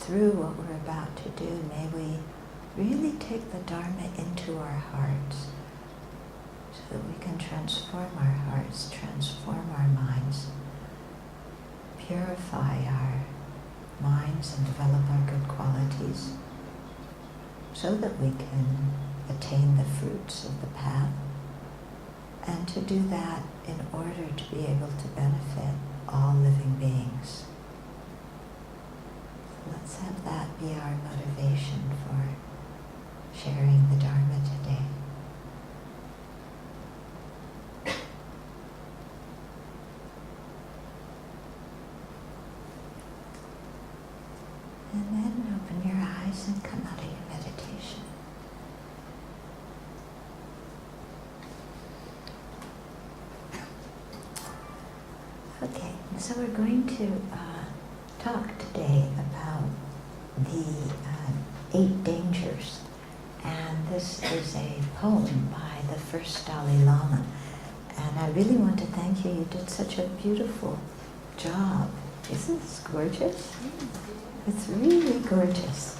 through what we're about to do, may we really take the Dharma into our hearts so that we can transform our hearts, transform our minds, purify our minds and develop our good qualities so that we can attain the fruits of the path, and to do that in order to be able to benefit all living beings. Let's have that be our motivation for sharing the Dharma today. And then open your eyes and come out of your meditation. Okay, so we're going to talk today about the 8 dangers. And this is a poem by the first Dalai Lama. And I really want to thank you. You did such a beautiful job. Isn't this gorgeous? It's really gorgeous.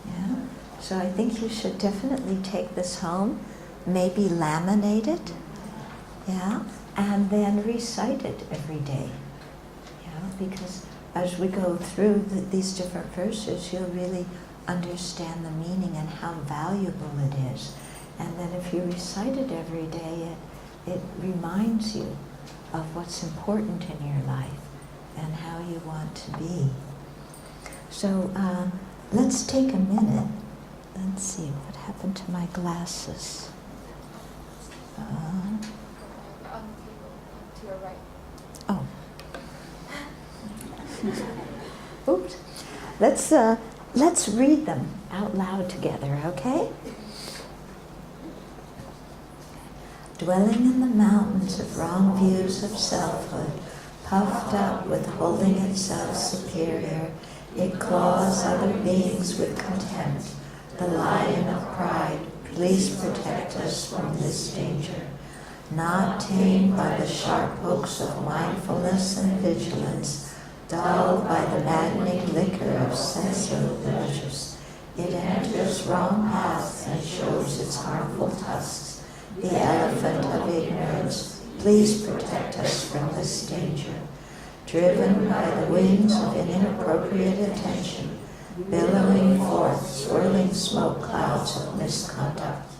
Yeah. So I think you should definitely take this home, maybe laminate it, yeah, and then recite it every day. Yeah, because as we go through these different verses, you'll really understand the meaning and how valuable it is. And then if you recite it every day, it reminds you of what's important in your life and how you want to be. So let's take a minute. Let's see what happened to my glasses. On the table, to your right. Oh. Oops. Let's read them out loud together, okay? Dwelling in the mountains of wrong views of selfhood, puffed up with holding itself superior, it claws other beings with contempt. The lion of pride, please protect us from this danger. Not tamed by the sharp hooks of mindfulness and vigilance, dulled by the maddening liquor of sensual pleasures, it enters wrong paths and shows its harmful tusks. The elephant of ignorance, please protect us from this danger. Driven by the winds of inappropriate attention, billowing forth swirling smoke clouds of misconduct,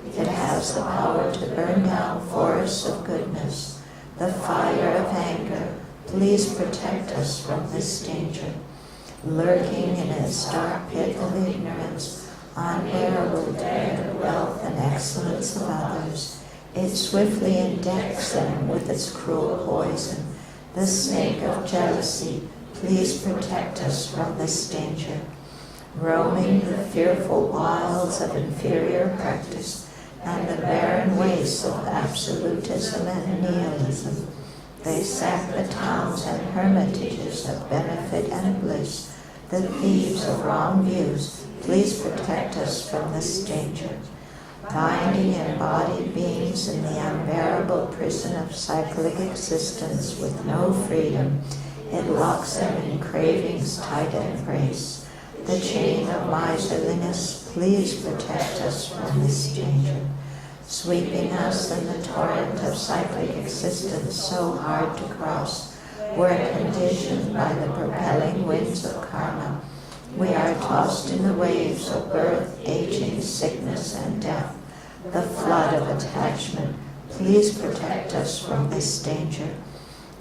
it has the power to burn down forests of goodness. The fire of anger, please protect us from this danger. Lurking in its dark pit of ignorance, unbearable dare, wealth, and excellence of others, it swiftly indecks them with its cruel poison. The snake of jealousy, please protect us from this danger. Roaming the fearful wilds of inferior practice and the barren wastes of absolutism and nihilism, they sack the towns and hermitages of benefit and bliss. The thieves of wrong views, please protect us from this danger. Binding embodied beings in the unbearable prison of cyclic existence with no freedom, it locks them in cravings tight embrace. The chain of miserliness, please protect us from this danger. Sweeping us in the torrent of cyclic existence so hard to cross, we're conditioned by the propelling winds of karma. We are tossed in the waves of birth, aging, sickness, and death. The flood of attachment, please protect us from this danger.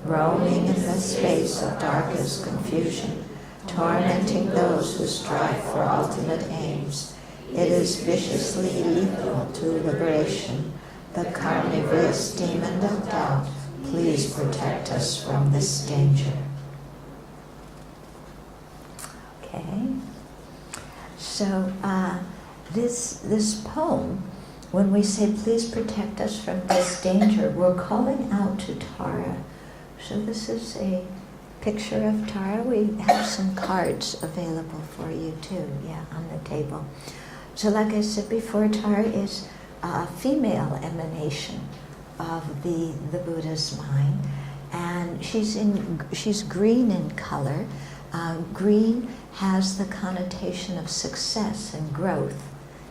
Roaming in the space of darkest confusion, tormenting those who strive for ultimate aims, it is viciously lethal to liberation. The carnivorous demon of doubt, please protect us from this danger. Okay, so this poem, when we say please protect us from this danger, we're calling out to Tara. So this is a picture of Tara. We have some cards available for you too, yeah, on the table. So like I said before, Tara is a female emanation of the Buddha's mind, and she's green in color. Green has the connotation of success and growth,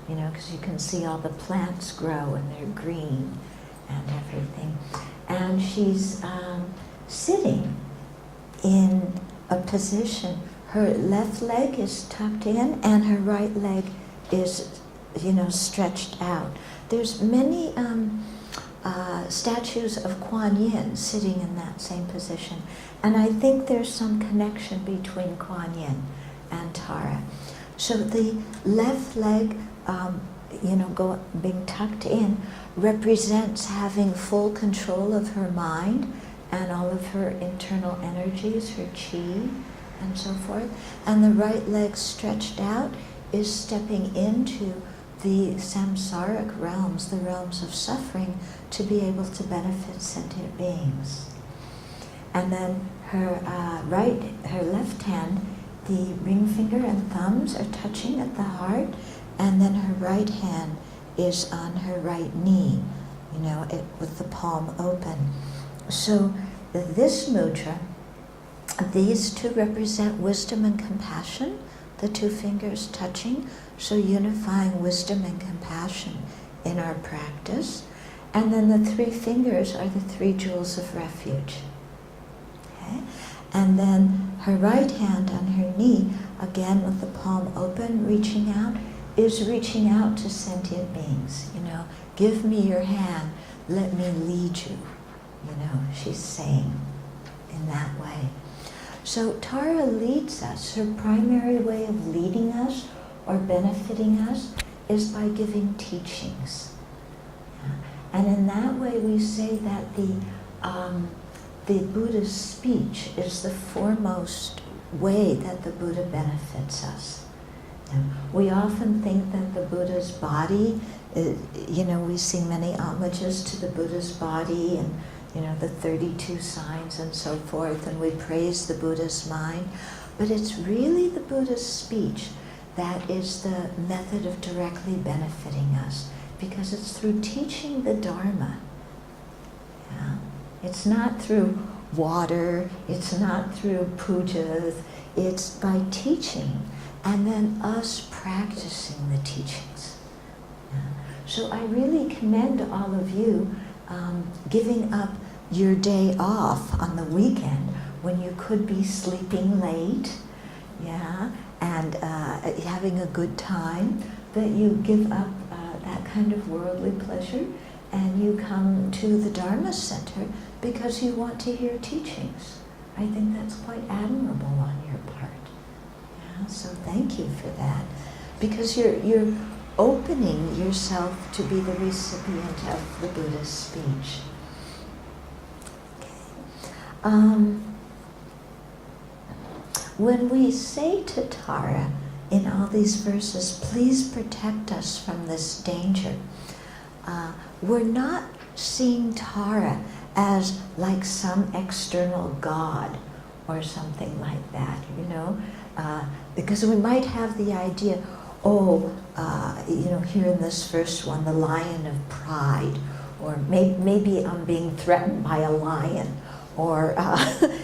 because you can see all the plants grow and they're green and everything. And she's sitting in a position. Her left leg is tucked in and her right leg is, stretched out. There's many statues of Kuan Yin sitting in that same position. And I think there's some connection between Kuan Yin and Tara. So the left leg, being tucked in, represents having full control of her mind and all of her internal energies, her chi, and so forth. And the right leg stretched out is stepping into the samsaric realms, the realms of suffering, to be able to benefit sentient beings. And then her left hand, the ring finger and thumbs are touching at the heart, and then her right hand is on her right knee, with the palm open. So this mudra, these two represent wisdom and compassion, the two fingers touching, so unifying wisdom and compassion in our practice. And then the three fingers are the three jewels of refuge. Okay? And then her right hand on her knee, again with the palm open, reaching out, is reaching out to sentient beings. Give me your hand, let me lead you. She's saying in that way. So Tara leads us. Her primary way of leading us or benefiting us is by giving teachings. And in that way we say that the Buddha's speech is the foremost way that the Buddha benefits us. We often think that the Buddha's body, we sing many homages to the Buddha's body and the 32 signs and so forth, and we praise the Buddha's mind, but it's really the Buddha's speech that is the method of directly benefiting us, because it's through teaching the Dharma. It's not through water, it's not through pujas, it's by teaching and then us practicing the teachings. So I really commend all of you giving up your day off on the weekend when you could be sleeping late, and having a good time, that you give up that kind of worldly pleasure and you come to the Dharma Center because you want to hear teachings. I think that's quite admirable on your part. So thank you for that, because you're opening yourself to be the recipient of the Buddha's speech. Okay. When we say to Tara in all these verses, please protect us from this danger, we're not seeing Tara as like some external god or something like that, because we might have the idea, here in this first one, the lion of pride, or maybe I'm being threatened by a lion, or,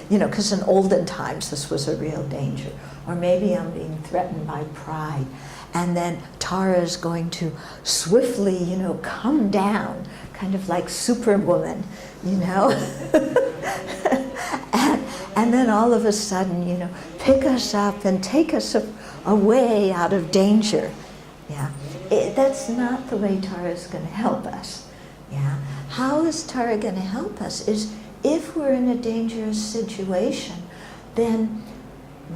because in olden times this was a real danger, or maybe I'm being threatened by pride. And then Tara is going to swiftly, come down, kind of like Superwoman, and then all of a sudden, pick us up and take us away out of danger. That's not the way Tara is going to help us. How is Tara going to help us is if we're in a dangerous situation, then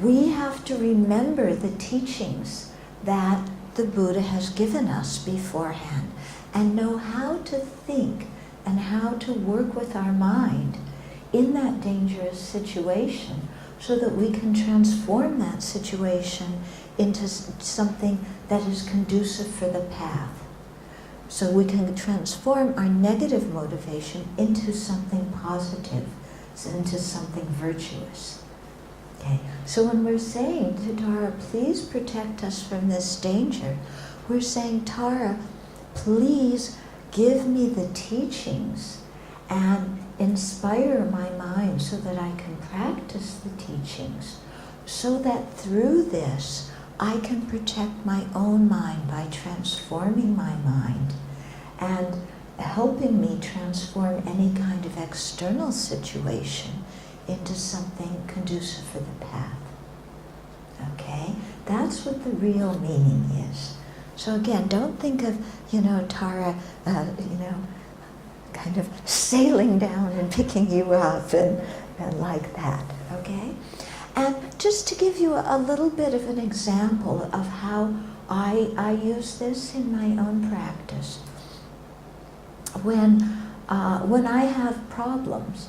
we have to remember the teachings that the Buddha has given us beforehand and know how to think and how to work with our mind in that dangerous situation so that we can transform that situation into something that is conducive for the path. So we can transform our negative motivation into something positive, into something virtuous. Okay. So when we're saying to Tara, please protect us from this danger, we're saying, Tara, please give me the teachings and inspire my mind so that I can practice the teachings so that through this I can protect my own mind by transforming my mind and helping me transform any kind of external situation into something conducive for the path. Okay? That's what the real meaning is. So again, don't think of, Tara, kind of sailing down and picking you up and like that, okay? And just to give you a little bit of an example of how I use this in my own practice. When I have problems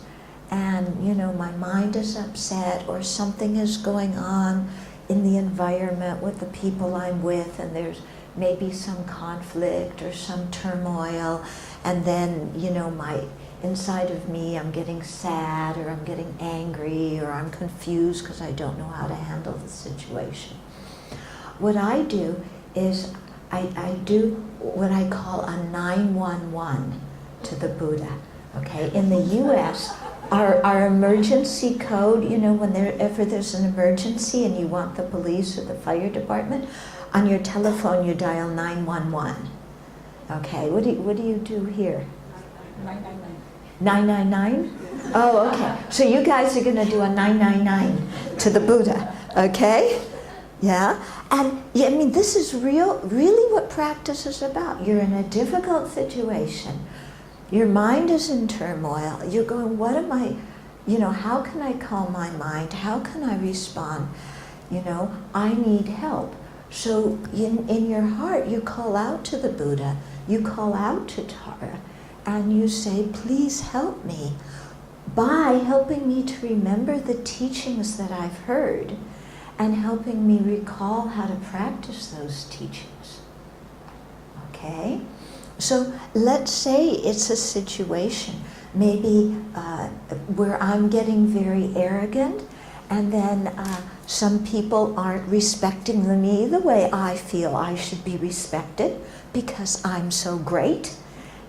and, my mind is upset or something is going on in the environment with the people I'm with, and there's maybe some conflict or some turmoil, and then, my inside of me, I'm getting sad or I'm getting angry or I'm confused because I don't know how to handle the situation. What I do is I do what I call a 911 to the Buddha. Okay, in the U.S., our emergency code, whenever there's an emergency and you want the police or the fire department, on your telephone you dial 911. Okay, what do you do here? 999? Oh, okay. So you guys are going to do a 999 to the Buddha, okay? Yeah? And this is really what practice is about. You're in a difficult situation. Your mind is in turmoil. You're going, what am I, how can I calm my mind? How can I respond? I need help. So in your heart, you call out to the Buddha, you call out to Tara, and you say, please help me by helping me to remember the teachings that I've heard and helping me recall how to practice those teachings. Okay? So let's say it's a situation, maybe where I'm getting very arrogant, and then some people aren't respecting me the way I feel I should be respected because I'm so great,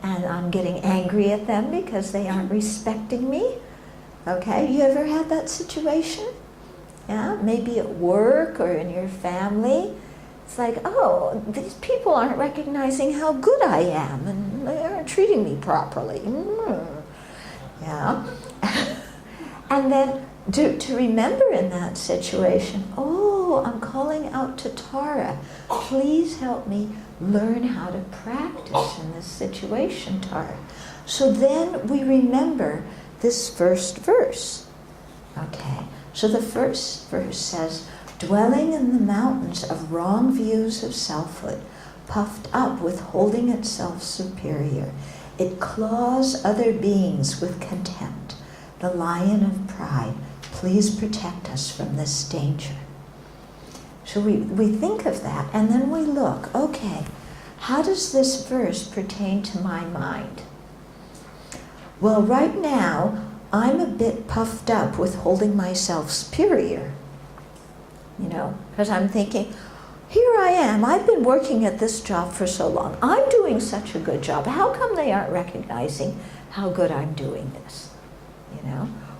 and I'm getting angry at them because they aren't respecting me. Okay, you ever had that situation? Yeah, maybe at work or in your family. It's like, oh, these people aren't recognizing how good I am and they aren't treating me properly. Yeah. And then to remember in that situation, oh, I'm calling out to Tara. Please help me learn how to practice in this situation, Tara. So then we remember this first verse. Okay, so the first verse says, dwelling in the mountains of wrong views of selfhood, puffed up with holding itself superior, it claws other beings with contempt. The lion of pride, please protect us from this danger. So we think of that, and then we look, okay, how does this verse pertain to my mind? Well, right now, I'm a bit puffed up with holding myself superior. Because I'm thinking, here I am, I've been working at this job for so long. I'm doing such a good job. How come they aren't recognizing how good I'm doing this?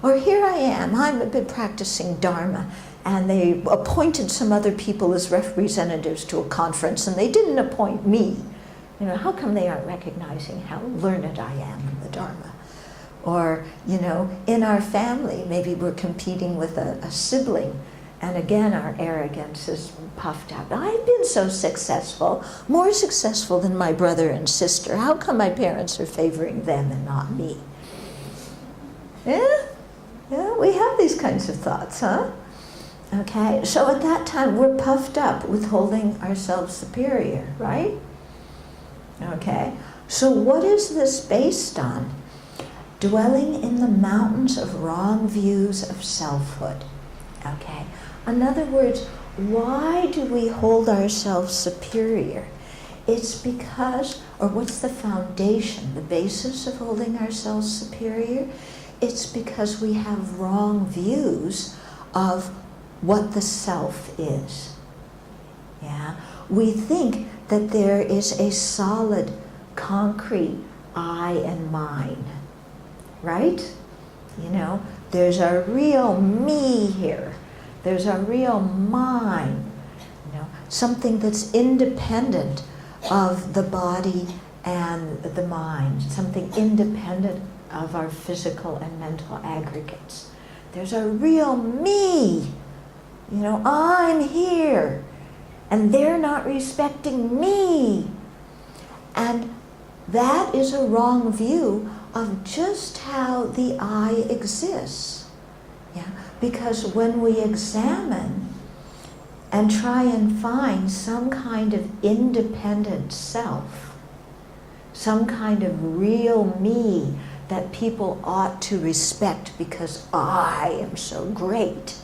Or here I am, I've been practicing Dharma, and they appointed some other people as representatives to a conference, and they didn't appoint me. How come they aren't recognizing how learned I am in the Dharma? Or, in our family, maybe we're competing with a sibling, and again, our arrogance is puffed up. I've been so successful, more successful than my brother and sister. How come my parents are favoring them and not me? Yeah, we have these kinds of thoughts, huh? Okay, so at that time, we're puffed up with holding ourselves superior, right? Okay, so what is this based on? Dwelling in the mountains of wrong views of selfhood. Okay, in other words, why do we hold ourselves superior? It's because, or what's the foundation, the basis of holding ourselves superior? It's because we have wrong views of what the self is. Yeah, we think that there is a solid, concrete I and mine, right? There's a real me here, There's a real mine, something that's independent of the body and the mind, something independent of our physical and mental aggregates. There's a real me. I'm here, and they're not respecting me. And that is a wrong view of just how the I exists. Because when we examine and try and find some kind of independent self, some kind of real me that people ought to respect because I am so great.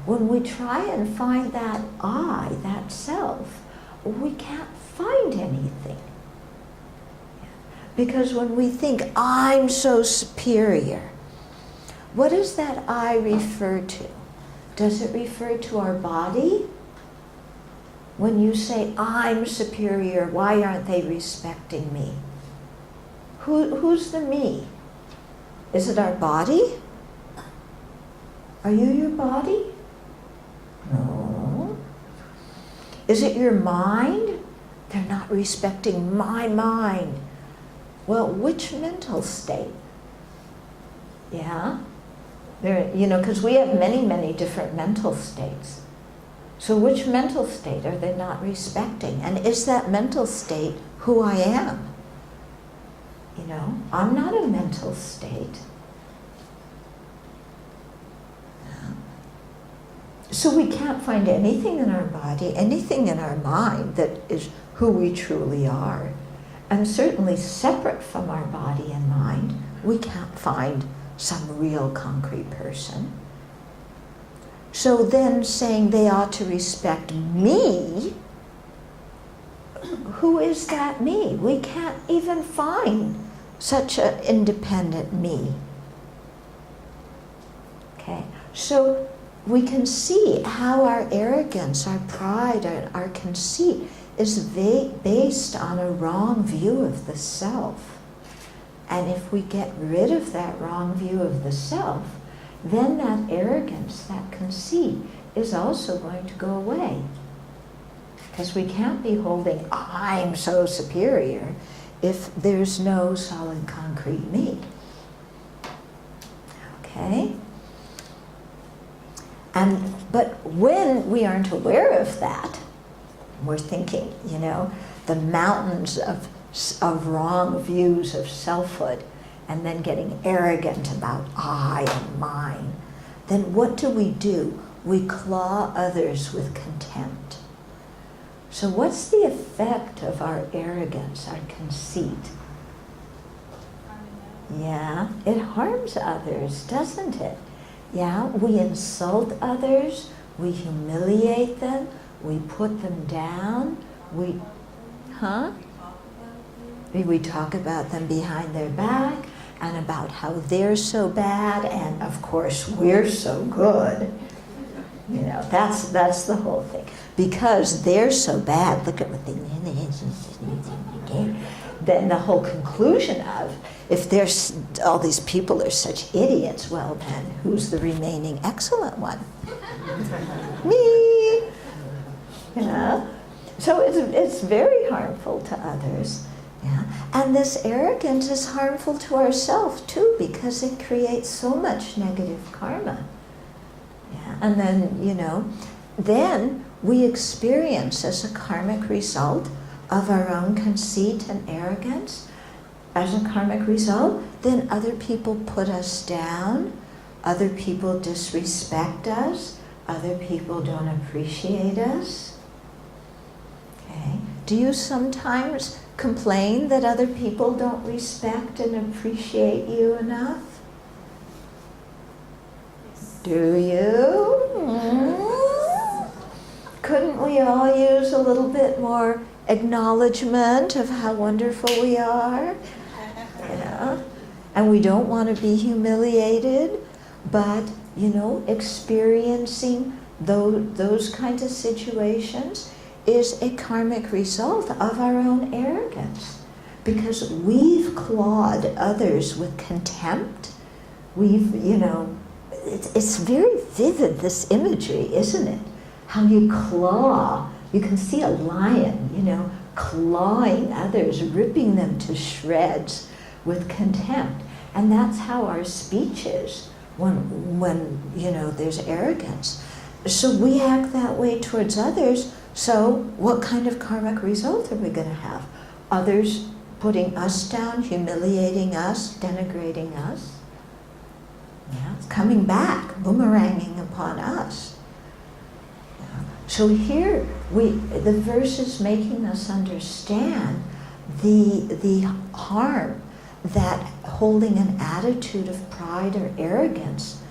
When we try and find that I, that self, we can't find anything. Because when we think I'm so superior, what does that I refer to? Does it refer to our body? When you say I'm superior, why aren't they respecting me? Who's the me? Is it our body? Are you your body? No. Is it your mind? They're not respecting my mind. Well, which mental state? Because we have many, many different mental states. So which mental state are they not respecting? And is that mental state who I am? I'm not a mental state. So we can't find anything in our body, anything in our mind that is who we truly are. And certainly separate from our body and mind, we can't find some real concrete person. So then saying they ought to respect me, who is that me? We can't even find such an independent me. Okay, so we can see how our arrogance, our pride, our conceit is based on a wrong view of the self. And if we get rid of that wrong view of the self, then that arrogance, that conceit, is also going to go away. Because we can't be holding, I'm so superior, if there's no solid concrete me. Okay? But when we aren't aware of that, we're thinking, the mountains of wrong views of selfhood, and then getting arrogant about I and mine, then what do? We claw others with contempt. So what's the effect of our arrogance, our conceit? Yeah, it harms others, doesn't it? Yeah, we insult others, we humiliate them, we put them down, we talk about them behind their back, and about how they're so bad, and of course we're so good. That's the whole thing. Because they're so bad, look at what they then the whole conclusion of, if there's all these people are such idiots, well then, who's the remaining excellent one? Me! So it's very harmful to others. Yeah? And this arrogance is harmful to ourselves too, because it creates so much negative karma. Yeah? And then, then we experience as a karmic result of our own conceit and arrogance, as a karmic result, then other people put us down, other people disrespect us, other people don't appreciate us. Okay? Do you sometimes complain that other people don't respect and appreciate you enough? Do you? Couldn't we all use a little bit more acknowledgement of how wonderful we are? And we don't want to be humiliated, but, experiencing those kinds of situations is a karmic result of our own arrogance. Because we've clawed others with contempt. We've, it's very vivid, this imagery, isn't it? How you claw. You can see a lion, clawing others, ripping them to shreds with contempt. And that's how our speech is when there's arrogance. So we act that way towards others, so what kind of karmic result are we going to have? Others putting us down, humiliating us, denigrating us. Yeah, it's coming back, boomeranging upon us. Yeah. So here, the verse is making us understand the harm that holding an attitude of pride or arrogance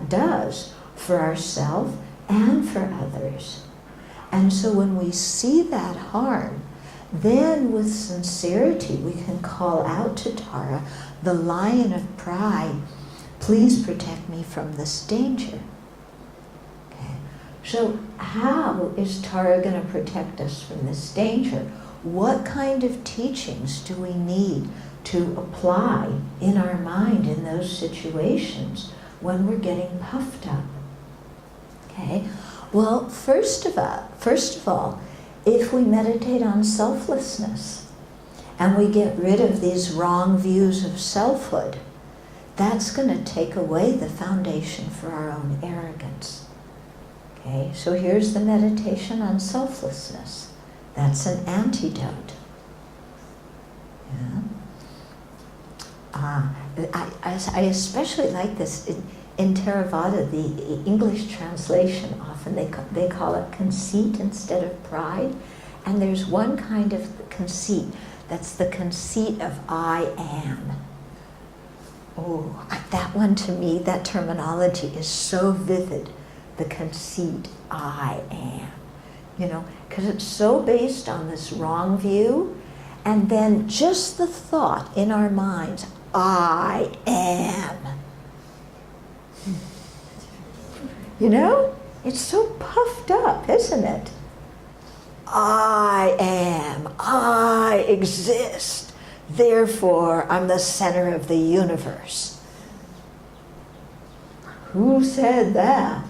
does for ourselves and for others. And so when we see that harm, then with sincerity we can call out to Tara, the lion of pride, please protect me from this danger. Okay. So how is Tara going to protect us from this danger? What kind of teachings do we need to apply in our mind in those situations when we're getting puffed up? Okay. Well, first of all, if we meditate on selflessness and we get rid of these wrong views of selfhood, that's going to take away the foundation for our own arrogance. Okay, so here's the meditation on selflessness. That's an antidote. Yeah. I especially like this in Theravada, the English translation. Often they call it conceit instead of pride. And there's one kind of conceit, that's the conceit of I am. Oh, that one to me, that terminology is so vivid, the conceit I am. Because it's so based on this wrong view, and then just the thought in our minds, I am. It's so puffed up, isn't it? I am, I exist, therefore I'm the center of the universe. Who said that?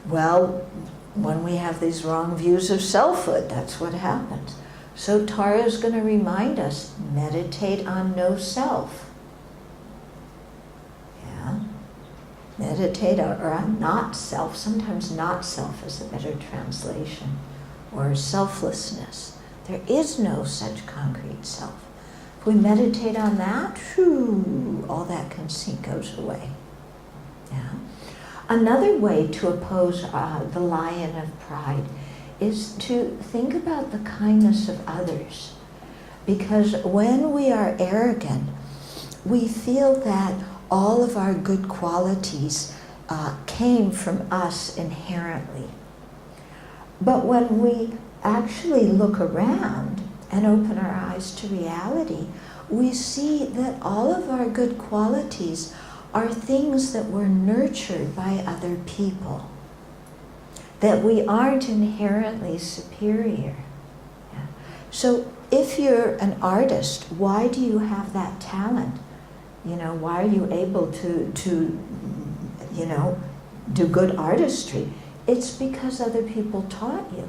Well, when we have these wrong views of selfhood, that's what happens. So Tara is going to remind us, meditate on no self. Yeah. Meditate or on not self. Sometimes not self is a better translation. Or selflessness. There is no such concrete self. If we meditate on that, all that conceit goes away. Yeah. Another way to oppose the lion of pride is to think about the kindness of others. Because when we are arrogant, we feel that all of our good qualities came from us inherently. But when we actually look around and open our eyes to reality, we see that all of our good qualities are things that were nurtured by other people, that we aren't inherently superior. Yeah. So if you're an artist, why do you have that talent? Why are you able to do good artistry? It's because other people taught you.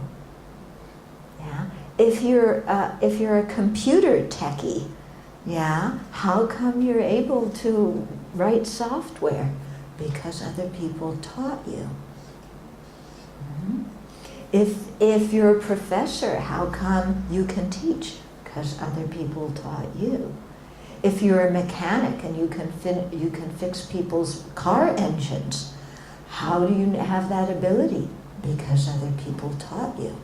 Yeah. If you're a computer techie, yeah, how come you're able to write software? Because other people taught you. Mm-hmm. If you're a professor, how come you can teach? Because other people taught you. If you're a mechanic and you can fix people's car engines, how do you have that ability? Because other people taught you.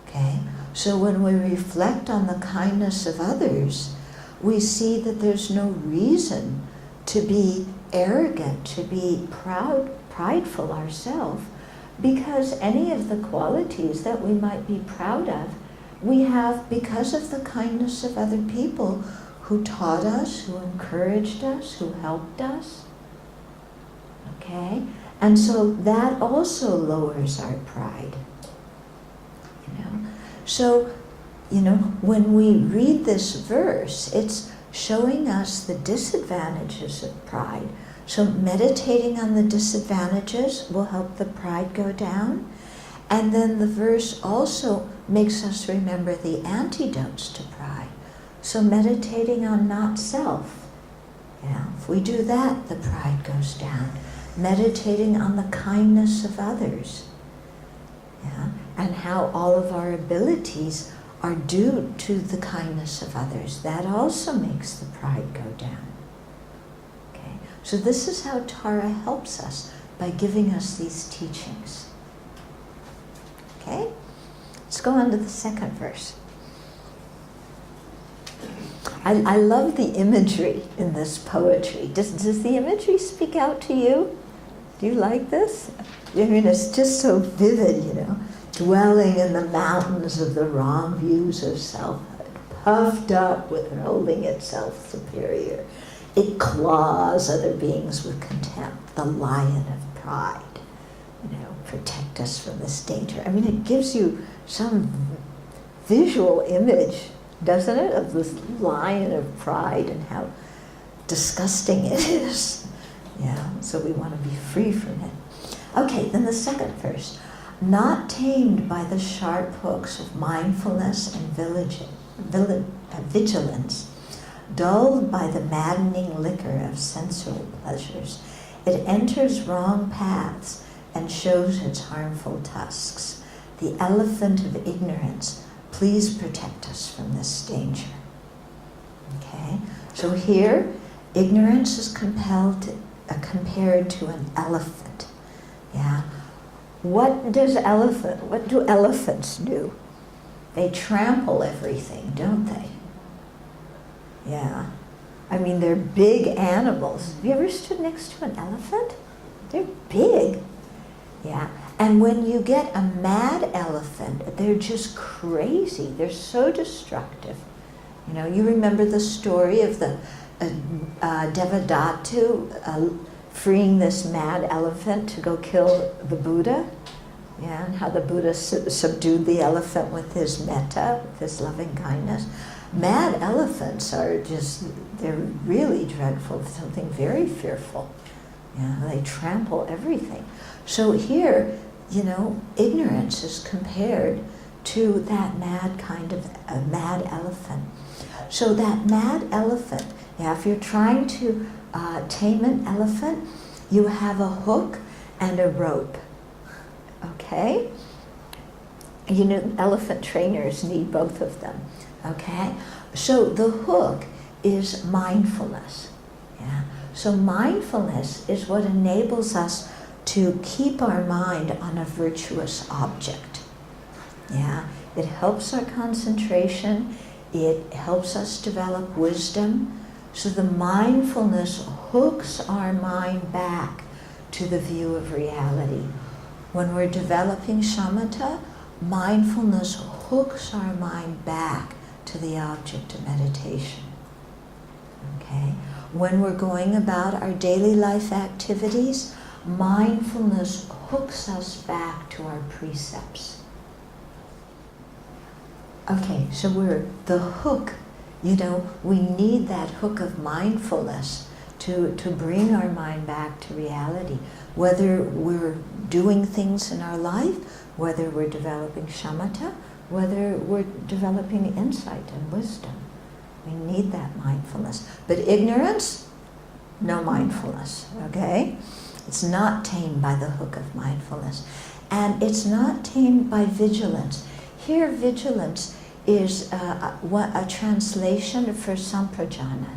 Okay? So when we reflect on the kindness of others, we see that there's no reason to be arrogant, to be prideful ourselves, because any of the qualities that we might be proud of, we have because of the kindness of other people who taught us, who encouraged us, who helped us. Okay? And so that also lowers our pride. So, when we read this verse, it's showing us the disadvantages of pride. So meditating on the disadvantages will help the pride go down. And then the verse also makes us remember the antidotes to pride. So meditating on not self. Yeah, if we do that, the pride goes down. Meditating on the kindness of others. Yeah, and how all of our abilities are due to the kindness of others. That also makes the pride go down. Okay, so this is how Tara helps us, by giving us these teachings. Okay, let's go on to the second verse. I love the imagery in this poetry. Does the imagery speak out to you? Do you like this? I mean, it's just so vivid, you know. Dwelling in the mountains of the wrong views of selfhood, puffed up with holding itself superior. It claws other beings with contempt, the lion of pride. You know, protect us from this danger. I mean, it gives you some visual image, doesn't it, of this lion of pride and how disgusting it is. Yeah, so we want to be free from it. Okay, then the second verse. Not tamed by the sharp hooks of mindfulness and vigilance, dulled by the maddening liquor of sensual pleasures, it enters wrong paths and shows its harmful tusks. The elephant of ignorance, please protect us from this danger. Okay, so here, ignorance is compared to an elephant. Yeah. What do elephants do? They trample everything, don't they? Yeah. I mean, they're big animals. Have you ever stood next to an elephant? They're big. Yeah. And when you get a mad elephant, they're just crazy. They're so destructive. You know, you remember the story of the Devadatta freeing this mad elephant to go kill the Buddha, yeah, and how the Buddha subdued the elephant with his metta, with his loving kindness. Mad elephants are just, they're really dreadful, something very fearful. Yeah, they trample everything. So here, you know, ignorance is compared to that mad kind of a mad elephant. So that mad elephant, yeah, if you're trying to tame an elephant, you have a hook and a rope. Okay? You know, elephant trainers need both of them. Okay? So the hook is mindfulness. Yeah? So mindfulness is what enables us to keep our mind on a virtuous object. Yeah? It helps our concentration. It helps us develop wisdom. So the mindfulness hooks our mind back to the view of reality. When we're developing shamatha, mindfulness hooks our mind back to the object of meditation. Okay? When we're going about our daily life activities, mindfulness hooks us back to our precepts. Okay, so we're the hook. You know, we need that hook of mindfulness to bring our mind back to reality. Whether we're doing things in our life, whether we're developing shamatha, whether we're developing insight and wisdom. We need that mindfulness. But ignorance, no mindfulness, okay? It's not tamed by the hook of mindfulness. And it's not tamed by vigilance. Here, vigilance is a translation for samprajana,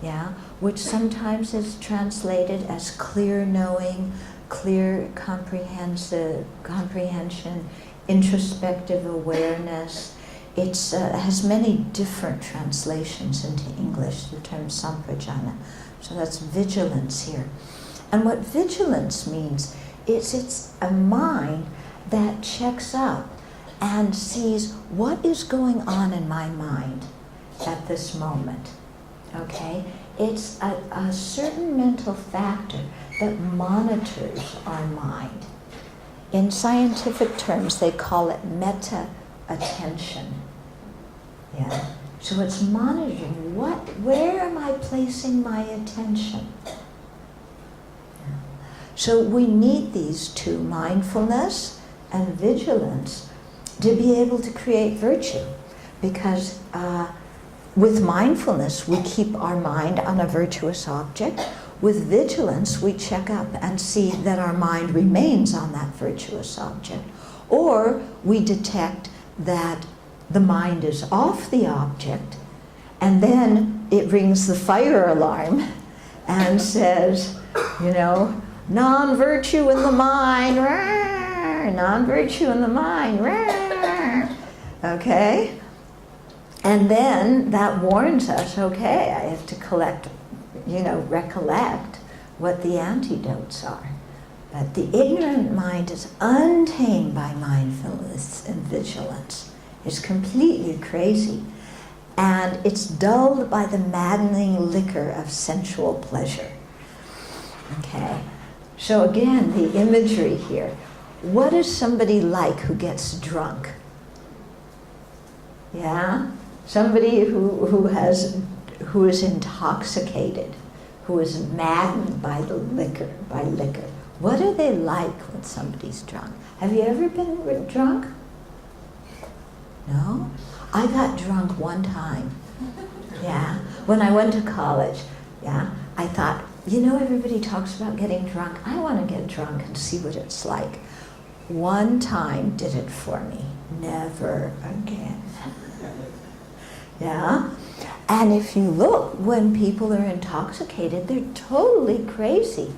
yeah, which sometimes is translated as clear knowing, clear comprehension, introspective awareness. It has many different translations into English, the term samprajana. So that's vigilance here. And what vigilance means is it's a mind that checks up and sees what is going on in my mind at this moment, okay? It's a certain mental factor that monitors our mind. In scientific terms, they call it meta-attention. Yeah. So it's monitoring where am I placing my attention? So we need these two, mindfulness and vigilance, to be able to create virtue. Because with mindfulness, we keep our mind on a virtuous object. With vigilance, we check up and see that our mind remains on that virtuous object. Or we detect that the mind is off the object, and then it rings the fire alarm and says, non-virtue in the mind, non-virtue in the mind, okay? And then that warns us, okay, I have to recollect what the antidotes are. But the ignorant mind is untamed by mindfulness and vigilance. It's completely crazy. And it's dulled by the maddening liquor of sensual pleasure. Okay? So again, the imagery here. What is somebody like who gets drunk? Yeah? Somebody who is intoxicated, who is maddened by liquor. What are they like when somebody's drunk? Have you ever been drunk? No? I got drunk one time. Yeah. When I went to college, yeah, I thought, everybody talks about getting drunk. I want to get drunk and see what it's like. One time did it for me. Never again. Yeah? And if you look, when people are intoxicated, they're totally crazy.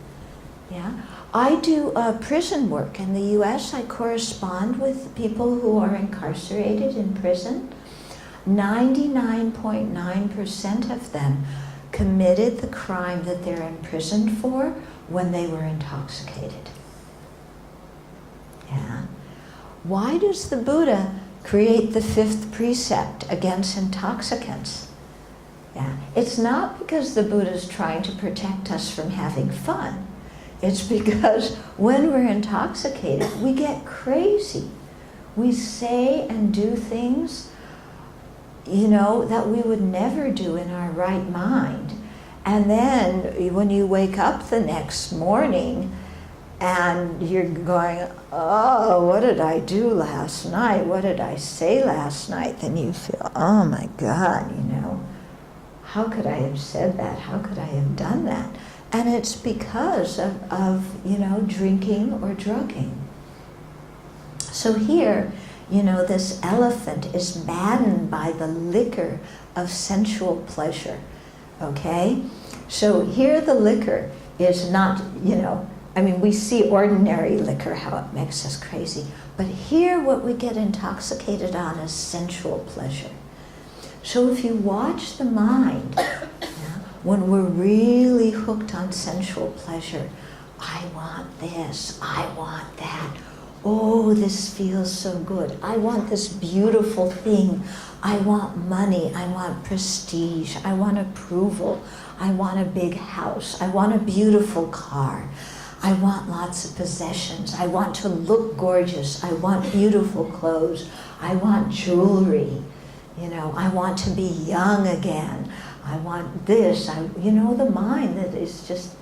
Yeah? I do prison work in the US. I correspond with people who are incarcerated in prison. 99.9% of them committed the crime that they're imprisoned for when they were intoxicated. Yeah? Why does the Buddha create the 5th precept against intoxicants? Yeah. It's not because the Buddha is trying to protect us from having fun. It's because when we're intoxicated, we get crazy. We say and do things, that we would never do in our right mind. And then when you wake up the next morning and you're going, oh, what did I do last night? What did I say last night? Then you feel, oh my God, how could I have said that? How could I have done that? And it's because of drinking or drugging. So here, this elephant is maddened by the liquor of sensual pleasure, okay? So here the liquor is not, we see ordinary liquor, how it makes us crazy. But here what we get intoxicated on is sensual pleasure. So if you watch the mind, when we're really hooked on sensual pleasure, I want this, I want that. Oh, this feels so good. I want this beautiful thing. I want money. I want prestige. I want approval. I want a big house. I want a beautiful car. I want lots of possessions. I want to look gorgeous. I want beautiful clothes. I want jewelry. I want to be young again. I want this. The mind that is just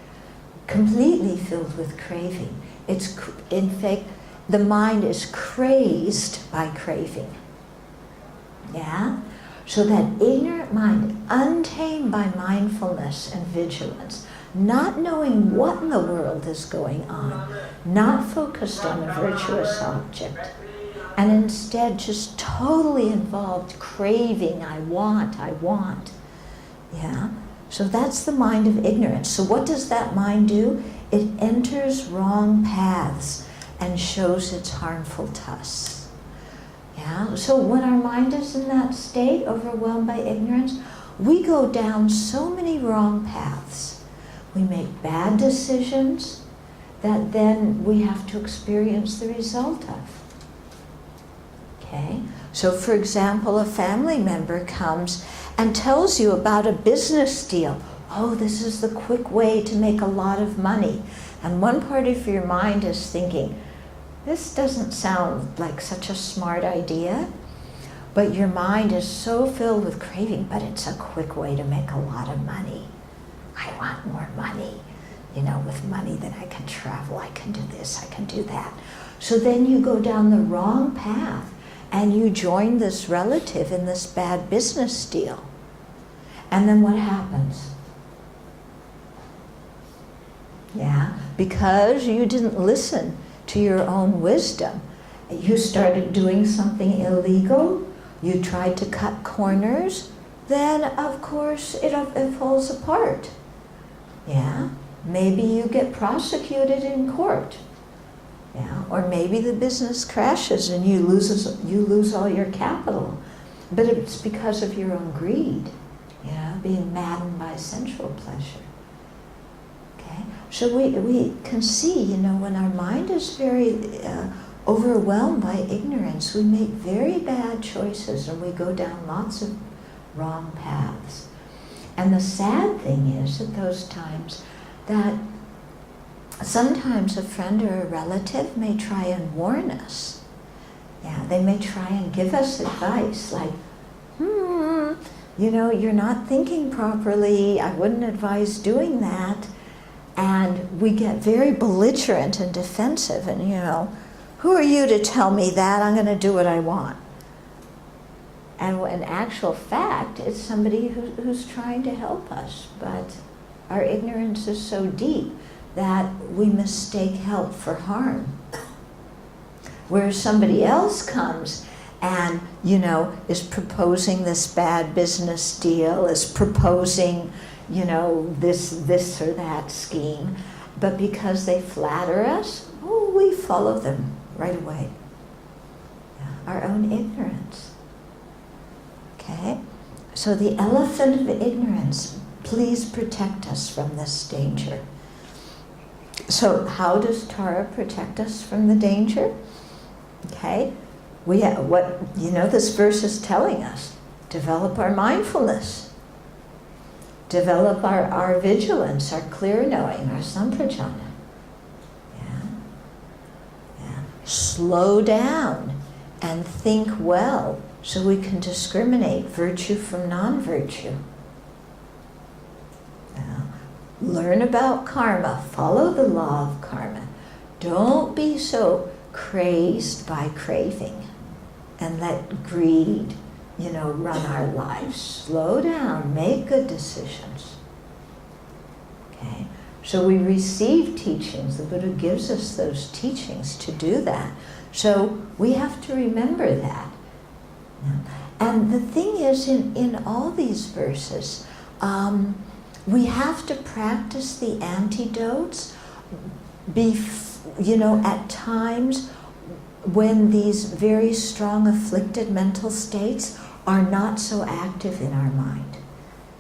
completely filled with craving. It's, in fact, the mind is crazed by craving. Yeah? So that ignorant mind, untamed by mindfulness and vigilance, not knowing what in the world is going on, not focused on a virtuous object, and instead just totally involved craving, I want. Yeah? So that's the mind of ignorance. So what does that mind do? It enters wrong paths and shows it's harmful to us. Yeah? So when our mind is in that state, overwhelmed by ignorance, we go down so many wrong paths. We make bad decisions that then we have to experience the result of. Okay? So for example, a family member comes and tells you about a business deal. Oh, this is the quick way to make a lot of money. And one part of your mind is thinking, this doesn't sound like such a smart idea. but your mind is so filled with craving, but it's a quick way to make a lot of money. I want more money. With money then I can travel, I can do this, I can do that. So then you go down the wrong path and you join this relative in this bad business deal. And then what happens? Yeah, because you didn't listen to your own wisdom. You started doing something illegal, you tried to cut corners, then of course it falls apart. Yeah, maybe you get prosecuted in court. Yeah, or maybe the business crashes and you lose all your capital. But it's because of your own greed, being maddened by sensual pleasure. Okay, so we can see, when our mind is very overwhelmed by ignorance, we make very bad choices and we go down lots of wrong paths. And the sad thing is at those times that sometimes a friend or a relative may try and warn us. Yeah, they may try and give us advice like, you're not thinking properly, I wouldn't advise doing that. And we get very belligerent and defensive and, who are you to tell me that? I'm going to do what I want. And in actual fact, it's somebody who's trying to help us, but our ignorance is so deep that we mistake help for harm. Whereas somebody else comes and, is proposing this bad business deal, is proposing, this or that scheme, but because they flatter us, we follow them right away. Yeah, our own ignorance. Okay? So the elephant of ignorance, please protect us from this danger. So how does Tara protect us from the danger? Okay? This verse is telling us, develop our mindfulness. Develop our vigilance, our clear knowing, our samprajana. Yeah. Slow down and think well so we can discriminate virtue from non-virtue. Yeah. Learn about karma, follow the law of karma. Don't be so crazed by craving and let greed run our lives. Slow down, make good decisions. Okay? So we receive teachings. The Buddha gives us those teachings to do that. So we have to remember that. And the thing is, in all these verses, we have to practice the antidotes at times when these very strong afflicted mental states are not so active in our mind.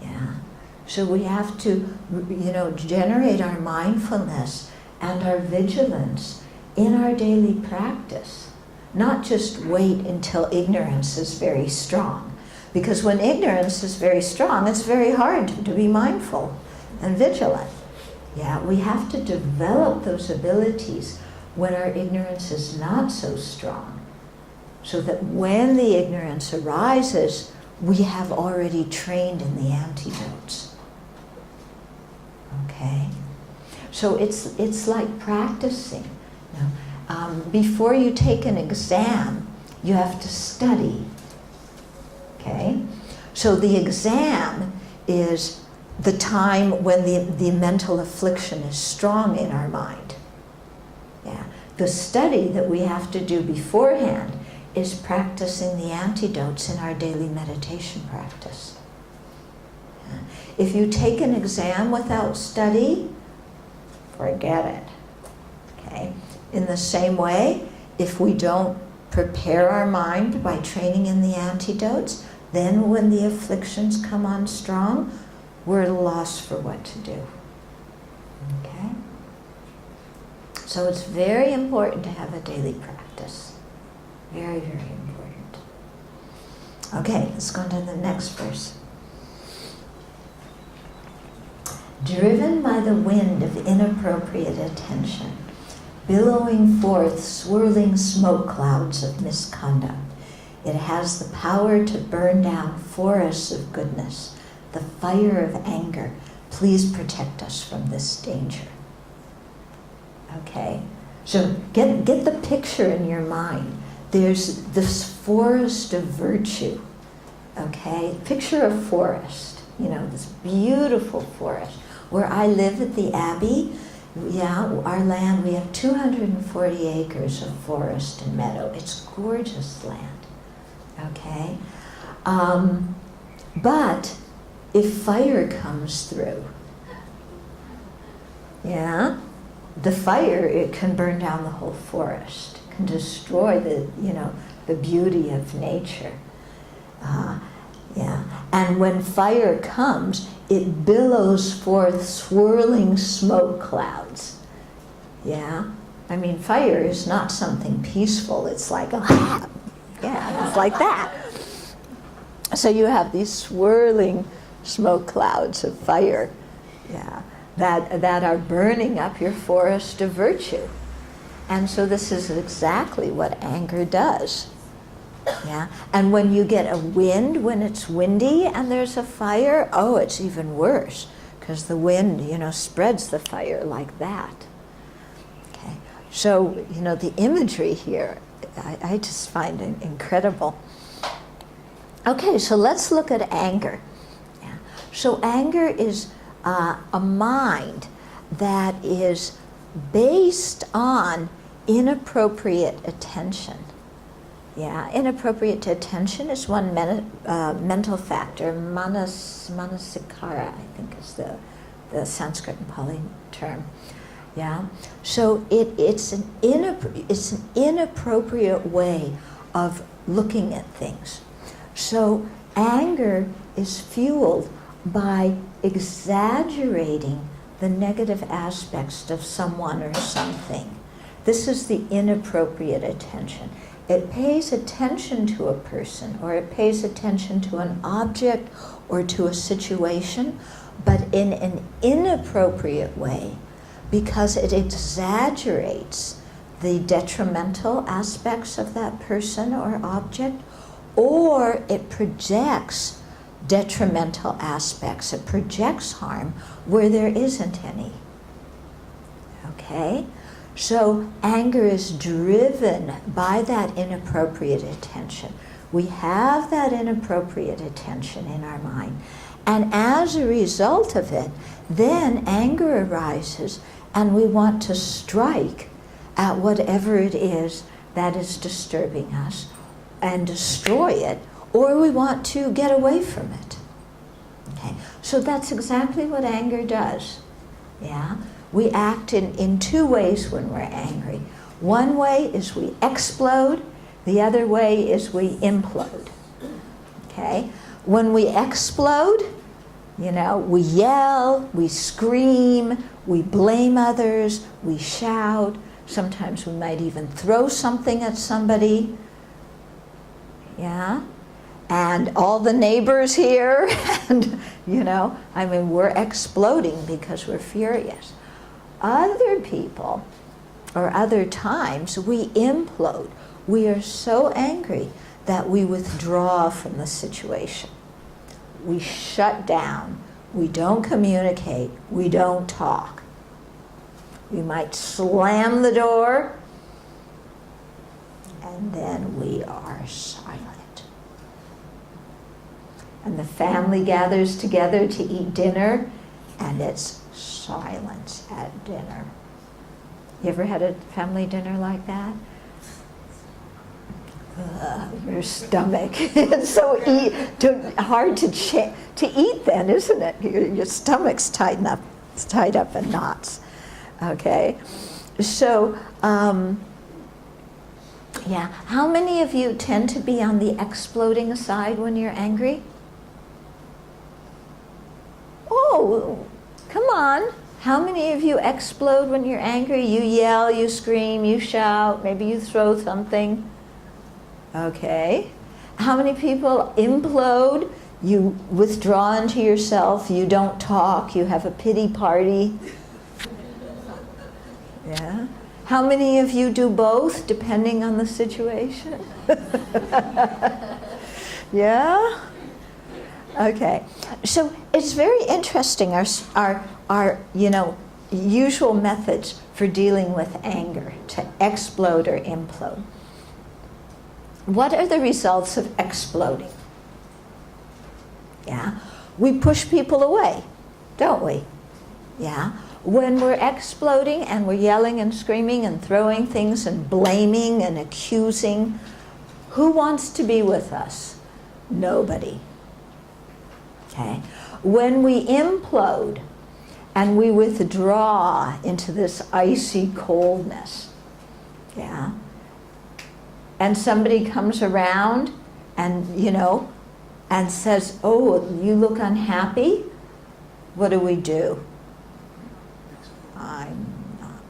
Yeah. So we have to, generate our mindfulness and our vigilance in our daily practice. Not just wait until ignorance is very strong. Because when ignorance is very strong, it's very hard to be mindful and vigilant. Yeah, we have to develop those abilities when our ignorance is not so strong, so that when the ignorance arises, we have already trained in the antidotes. Okay? So it's like practicing. Before you take an exam, you have to study. Okay? So the exam is the time when the mental affliction is strong in our mind. Yeah. The study that we have to do beforehand is practicing the antidotes in our daily meditation practice. Yeah. If you take an exam without study, forget it. Okay? In the same way, if we don't prepare our mind by training in the antidotes, then when the afflictions come on strong, we're at a loss for what to do. Okay? So it's very important to have a daily practice. Very, very important. Okay, let's go on to the next verse. Driven by the wind of inappropriate attention, billowing forth swirling smoke clouds of misconduct, It has the power to burn down forests of goodness, the fire of anger. Please protect us from this danger. Okay? So get the picture in your mind. There's this forest of virtue. Okay? Picture a forest. You know, this beautiful forest. Where I live at the Abbey, yeah, our land, we have 240 acres of forest and meadow. It's gorgeous land. Okay? But if fire comes through, yeah, the fire, it can burn down the whole forest, can destroy the beauty of nature. Yeah, and when fire comes, it billows forth swirling smoke clouds. Yeah, I mean, fire is not something peaceful. It's like, yeah, it's like that. So you have these swirling smoke clouds of fire, yeah, that are burning up your forest of virtue. And so this is exactly what anger does. Yeah, and when you get a wind, when it's windy and there's a fire, oh, it's even worse, because the wind, spreads the fire like that. Okay, so, the imagery here, I just find it incredible. Okay, so let's look at anger. Yeah. So anger is a mind that is based on inappropriate attention. Yeah, inappropriate attention is one mental factor. Manasikara, I think, is the Sanskrit and Pali term. Yeah, so it's an inappropriate way of looking at things. So anger is fueled by exaggerating the negative aspects of someone or something. This is the inappropriate attention. It pays attention to a person, or it pays attention to an object or to a situation, but in an inappropriate way, because it exaggerates the detrimental aspects of that person or object, or it projects detrimental aspects. It projects harm where there isn't any. Okay? So anger is driven by that inappropriate attention. We have that inappropriate attention in our mind. And as a result of it, then anger arises and we want to strike at whatever it is that is disturbing us and destroy it, or we want to get away from it. Okay? So that's exactly what anger does. Yeah? We act in two ways when we're angry. One way is we explode, the other way is we implode. Okay? When we explode, we yell, we scream, we blame others, we shout. Sometimes we might even throw something at somebody. Yeah? And all the neighbors hear, and, we're exploding because we're furious. Other people, or other times, we implode. We are so angry that we withdraw from the situation. We shut down. We don't communicate. We don't talk. We might slam the door, and then we are silent. And the family gathers together to eat dinner, and it's silence at dinner. You ever had a family dinner like that? Your stomach. It's so hard to eat then, isn't it? Your stomach's tied up in knots. Okay? So, yeah. How many of you tend to be on the exploding side when you're angry? Oh, come on. How many of you explode when you're angry? You yell, you scream, you shout, maybe you throw something. Okay. How many people implode? You withdraw into yourself, you don't talk, you have a pity party. Yeah. How many of you do both, depending on the situation? Yeah? Okay. So it's very interesting, our usual methods for dealing with anger, to explode or implode. What are the results of exploding? Yeah? We push people away, don't we? Yeah? When we're exploding and we're yelling and screaming and throwing things and blaming and accusing, who wants to be with us? Nobody. Okay? When we implode and we withdraw into this icy coldness, yeah? And somebody comes around and, and says, oh, you look unhappy? What do? I'm not.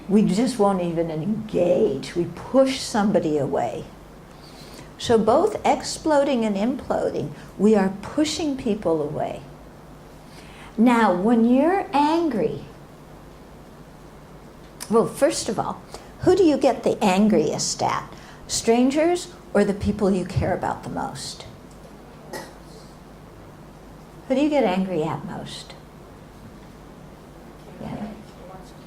We just won't even engage. We push somebody away. So both exploding and imploding, we are pushing people away. Now, when you're angry, well, first of all, who do you get the angriest at? Strangers or the people you care about the most? Who do you get angry at most? Yeah.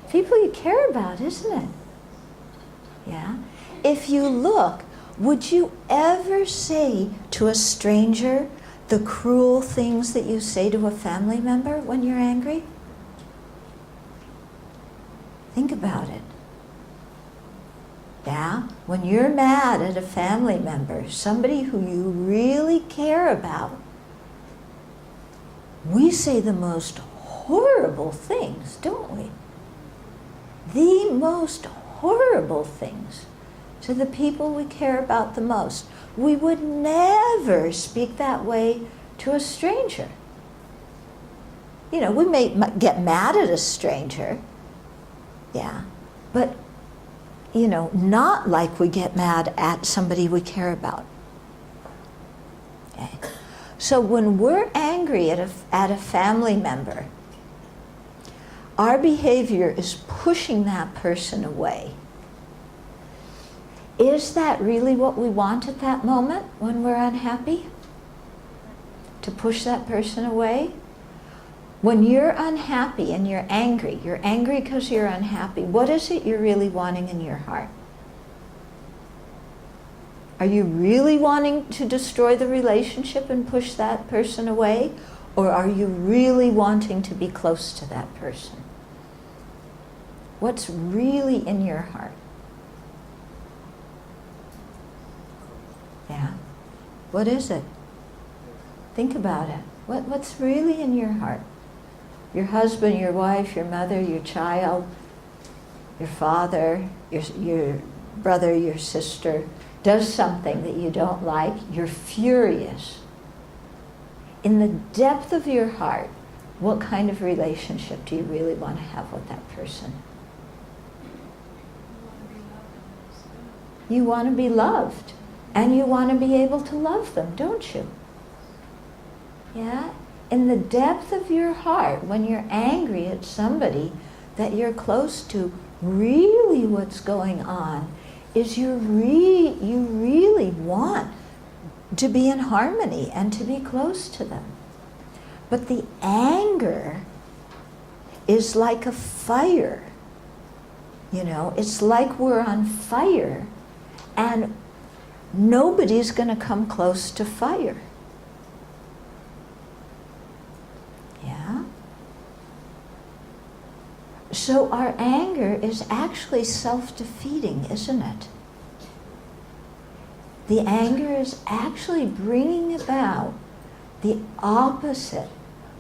People you care about, isn't it? Yeah. If you look, would you ever say to a stranger the cruel things that you say to a family member when you're angry? Think about it. Yeah? When you're mad at a family member, somebody who you really care about, we say the most horrible things, don't we? The most horrible things to the people we care about the most. We would never speak that way to a stranger. We may get mad at a stranger, yeah, but, not like we get mad at somebody we care about. Okay. So when we're angry at a family member, our behavior is pushing that person away. Is that really what we want at that moment when we're unhappy? To push that person away? When you're unhappy and you're angry because you're unhappy, what is it you're really wanting in your heart? Are you really wanting to destroy the relationship and push that person away? Or are you really wanting to be close to that person? What's really in your heart? Yeah. What is it? Think about it. What's really in your heart? Your husband, your wife, your mother, your child, your father, your brother, your sister does something that you don't like, you're furious. In the depth of your heart, what kind of relationship do you really want to have with that person? You want to be loved, and you want to be able to love them, don't you? Yeah? In the depth of your heart, when you're angry at somebody that you're close to, really what's going on is you really want to be in harmony and to be close to them. But the anger is like a fire. It's like we're on fire, and nobody's going to come close to fire. Yeah? So our anger is actually self-defeating, isn't it? The anger is actually bringing about the opposite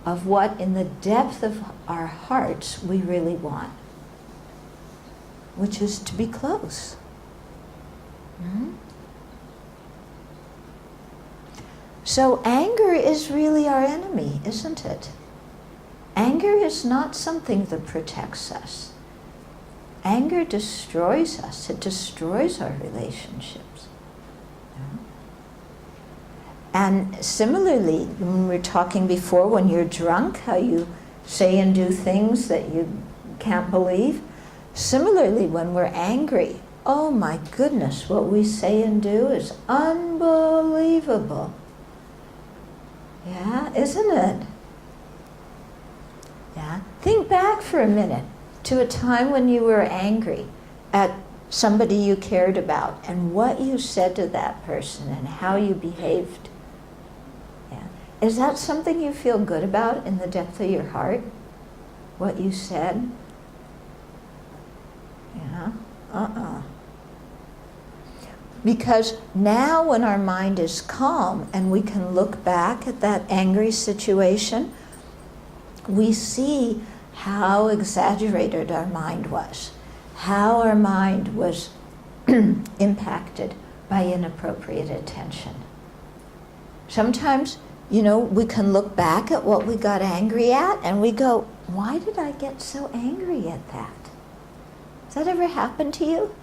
of what in the depth of our hearts we really want, which is to be close. Hmm? So anger is really our enemy, isn't it? Anger is not something that protects us. Anger destroys us. It destroys our relationships. Yeah. And similarly, when we were talking before, when you're drunk, how you say and do things that you can't believe. Similarly, when we're angry, oh my goodness, what we say and do is unbelievable. Yeah, isn't it? Yeah. Think back for a minute to a time when you were angry at somebody you cared about and what you said to that person and how you behaved. Yeah. Is that something you feel good about in the depth of your heart? What you said? Yeah. Because now when our mind is calm and we can look back at that angry situation, we see how exaggerated our mind was, how our mind was impacted by inappropriate attention. Sometimes, we can look back at what we got angry at and we go, why did I get so angry at that? Has that ever happened to you?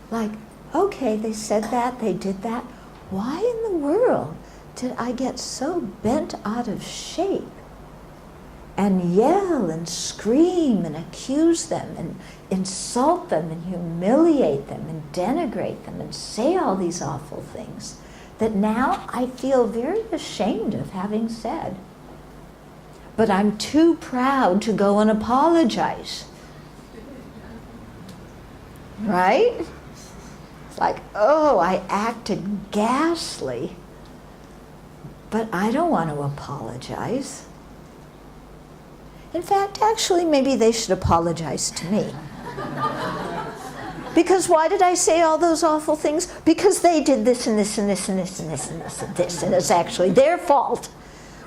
Like, okay, they said that, they did that. Why in the world did I get so bent out of shape and yell and scream and accuse them and insult them and humiliate them and denigrate them and say all these awful things that now I feel very ashamed of having said? But I'm too proud to go and apologize. Right? It's like, oh, I acted ghastly, but I don't want to apologize. In fact, actually, maybe they should apologize to me. Because why did I say all those awful things? Because they did this and this and this and this and this and this and this, and it's actually their fault.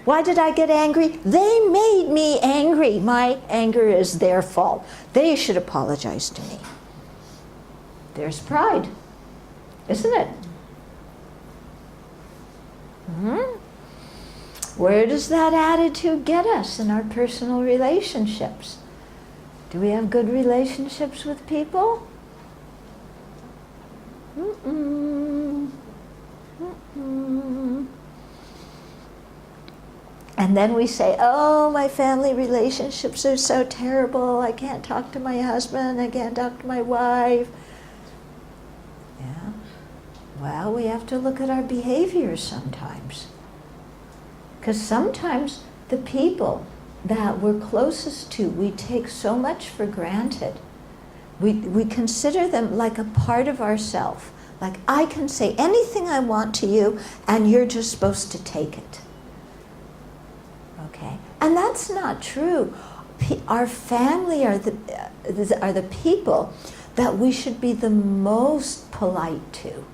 Why did I get angry? They made me angry. My anger is their fault. They should apologize to me. There's pride, isn't it? Mm-hmm. Where does that attitude get us in our personal relationships? Do we have good relationships with people? Mm-mm. Mm-mm. And then we say, oh, my family relationships are so terrible. I can't talk to my husband. I can't talk to my wife. Yeah. Well, we have to look at our behaviors sometimes. Because sometimes the people that we're closest to, we take so much for granted. We consider them like a part of ourselves. Like, I can say anything I want to you, and you're just supposed to take it. Okay? And that's not true. Our family are the people that we should be the most polite to.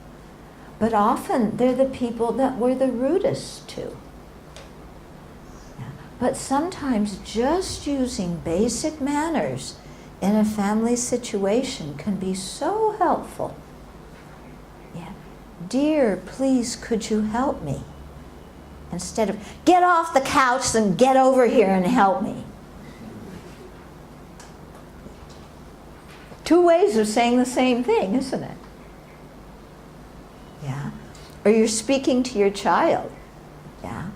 But often, they're the people that we're the rudest to. But sometimes just using basic manners in a family situation can be so helpful. Yeah. Dear, please, could you help me? Instead of, get off the couch and get over here and help me. Two ways of saying the same thing, isn't it? Yeah. Or you're speaking to your child. Yeah.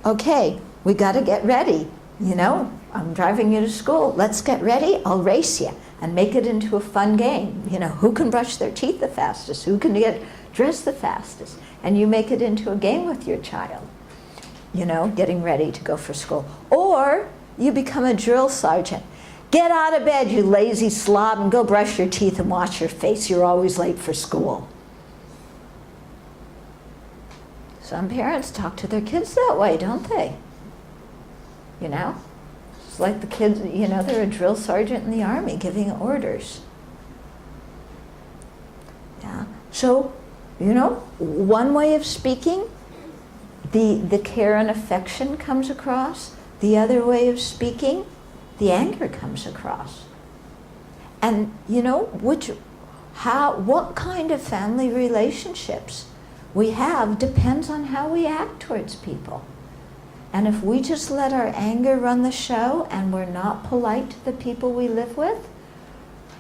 Okay. We got to get ready, I'm driving you to school. Let's get ready. I'll race you and make it into a fun game. Who can brush their teeth the fastest? Who can get dressed the fastest? And you make it into a game with your child, getting ready to go for school. Or you become a drill sergeant. Get out of bed, you lazy slob, and go brush your teeth and wash your face. You're always late for school. Some parents talk to their kids that way, don't they? It's like the kids, they're a drill sergeant in the army giving orders. Yeah. So, one way of speaking, the care and affection comes across. The other way of speaking, the anger comes across. And, what kind of family relationships we have depends on how we act towards people. And if we just let our anger run the show and we're not polite to the people we live with,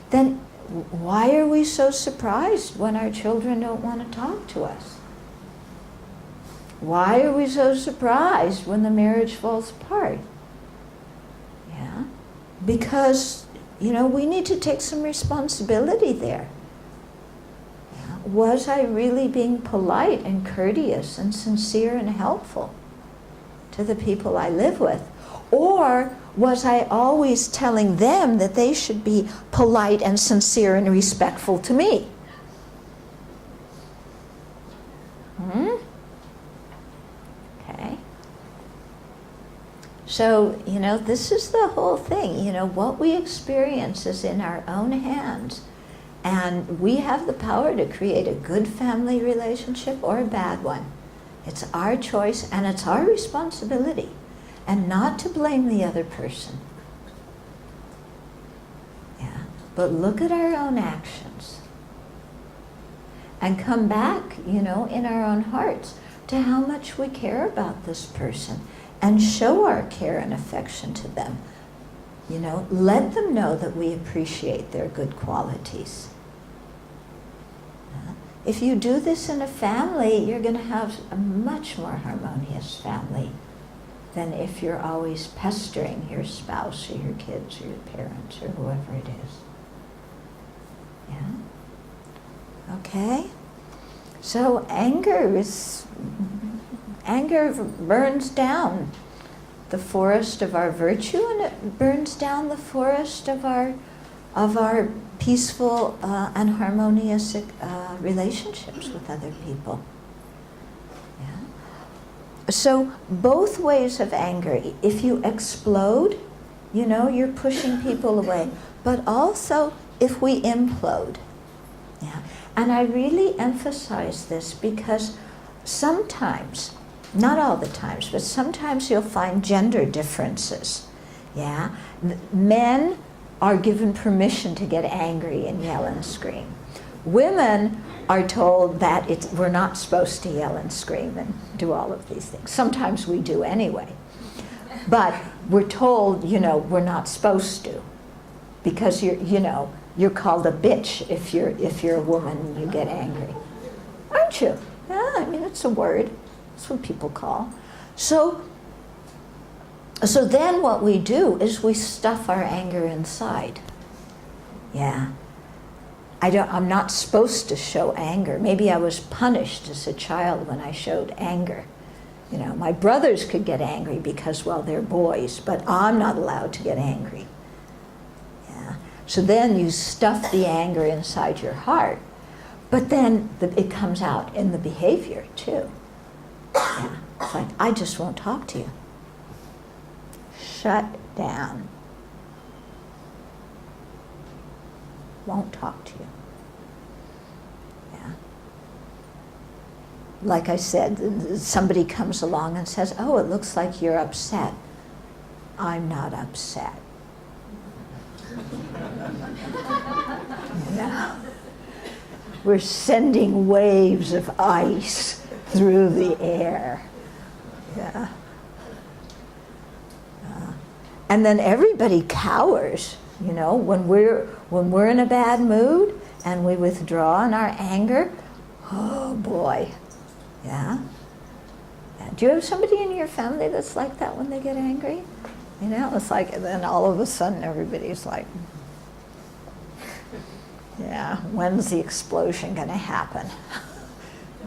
then why are we so surprised when our children don't want to talk to us? Why are we so surprised when the marriage falls apart? Yeah. Yeah? Because, we need to take some responsibility there. Yeah? Was I really being polite and courteous and sincere and helpful to the people I live with? Or was I always telling them that they should be polite and sincere and respectful to me? Okay. So, this is the whole thing. What we experience is in our own hands. And we have the power to create a good family relationship or a bad one. It's our choice and it's our responsibility. And not to blame the other person. Yeah. But look at our own actions. And come back, in our own hearts to how much we care about this person. And show our care and affection to them. Let them know that we appreciate their good qualities. If you do this in a family, you're going to have a much more harmonious family than if you're always pestering your spouse or your kids or your parents or whoever it is. Yeah? Okay? So anger burns down the forest of our virtue, and it burns down the forest of our peaceful and harmonious relationships with other people. Yeah? So both ways of anger. If you explode, you're pushing people away. But also if we implode. Yeah? And I really emphasize this because sometimes, not all the times, but sometimes you'll find gender differences. Yeah? Men are given permission to get angry and yell and scream. Women are told that we're not supposed to yell and scream and do all of these things. Sometimes we do anyway. But we're told, we're not supposed to. Because you're called a bitch if you're a woman and you get angry. Aren't you? Yeah, it's a word. That's what people call. So then what we do is we stuff our anger inside. Yeah. I'm not supposed to show anger. Maybe I was punished as a child when I showed anger. My brothers could get angry because, they're boys, but I'm not allowed to get angry. Yeah. So then you stuff the anger inside your heart, but then it comes out in the behavior too. Yeah. It's like, I just won't talk to you. Shut down. Won't talk to you. Yeah. Like I said, somebody comes along and says, oh, it looks like you're upset. I'm not upset. Yeah. We're sending waves of ice through the air. Yeah. And then everybody cowers, when we're in a bad mood and we withdraw in our anger. Oh boy. Yeah. Do you have somebody in your family that's like that when they get angry? It's like, and then all of a sudden everybody's like, yeah, when's the explosion going to happen?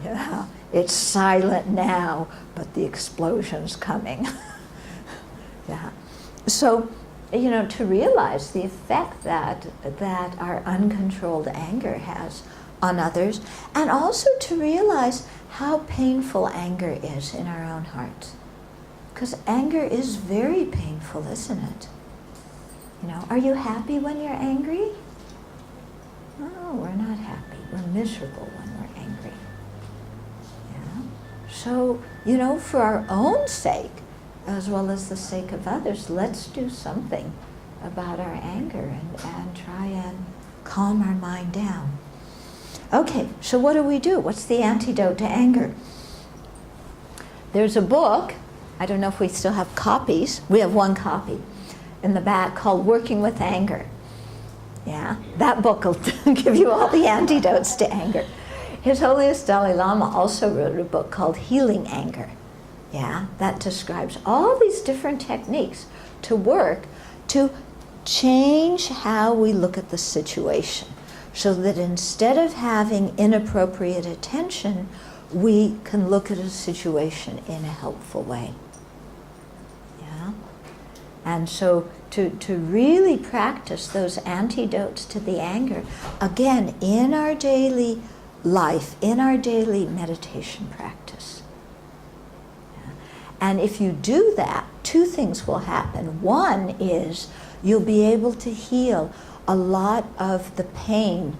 Yeah, it's silent now, but the explosion's coming. Yeah. So, to realize the effect that our uncontrolled anger has on others, and also to realize how painful anger is in our own hearts. Because anger is very painful, isn't it? Are you happy when you're angry? No, we're not happy. We're miserable when we're angry. Yeah? So, for our own sake, as well as the sake of others, let's do something about our anger and try and calm our mind down. Okay, so what do? What's the antidote to anger? There's a book, I don't know if we still have copies, we have one copy in the back called Working with Anger. Yeah, that book will give you all the antidotes to anger. His Holiness Dalai Lama also wrote a book called Healing Anger. Yeah, that describes all these different techniques to work to change how we look at the situation, so that instead of having inappropriate attention, we can look at a situation in a helpful way. Yeah? And so to really practice those antidotes to the anger, again, in our daily life, in our daily meditation practice. Yeah? And if you do that, two things will happen. One is you'll be able to heal a lot of the pain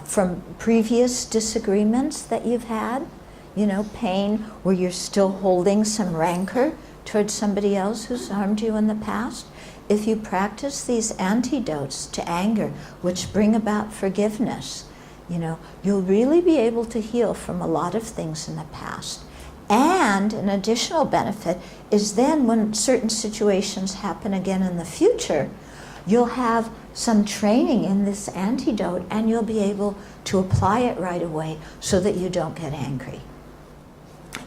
from previous disagreements that you've had. You know, pain where you're still holding some rancor towards somebody else who's harmed you in the past. If you practice these antidotes to anger, which bring about forgiveness, you know, you'll really be able to heal from a lot of things in the past. And an additional benefit is then when certain situations happen again in the future, you'll have some training in this antidote and you'll be able to apply it right away so that you don't get angry.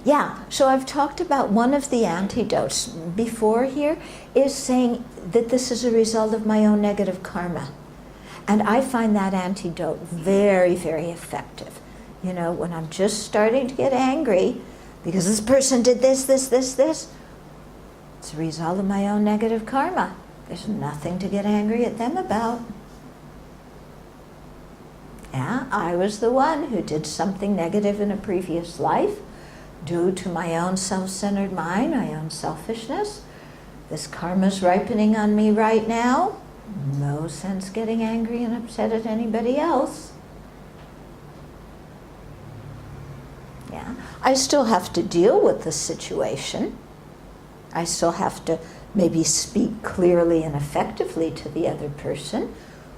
Yeah, so I've talked about one of the antidotes before here is saying that this is a result of my own negative karma. And I find that antidote very, very effective. You know, when I'm just starting to get angry because this person did this, it's a result of my own negative karma. There's nothing to get angry at them about. Yeah, I was the one who did something negative in a previous life due to my own self-centered mind, my own selfishness. This karma's ripening on me right now. No sense getting angry and upset at anybody else. Yeah, I still have to deal with the situation. I still have to maybe speak clearly and effectively to the other person,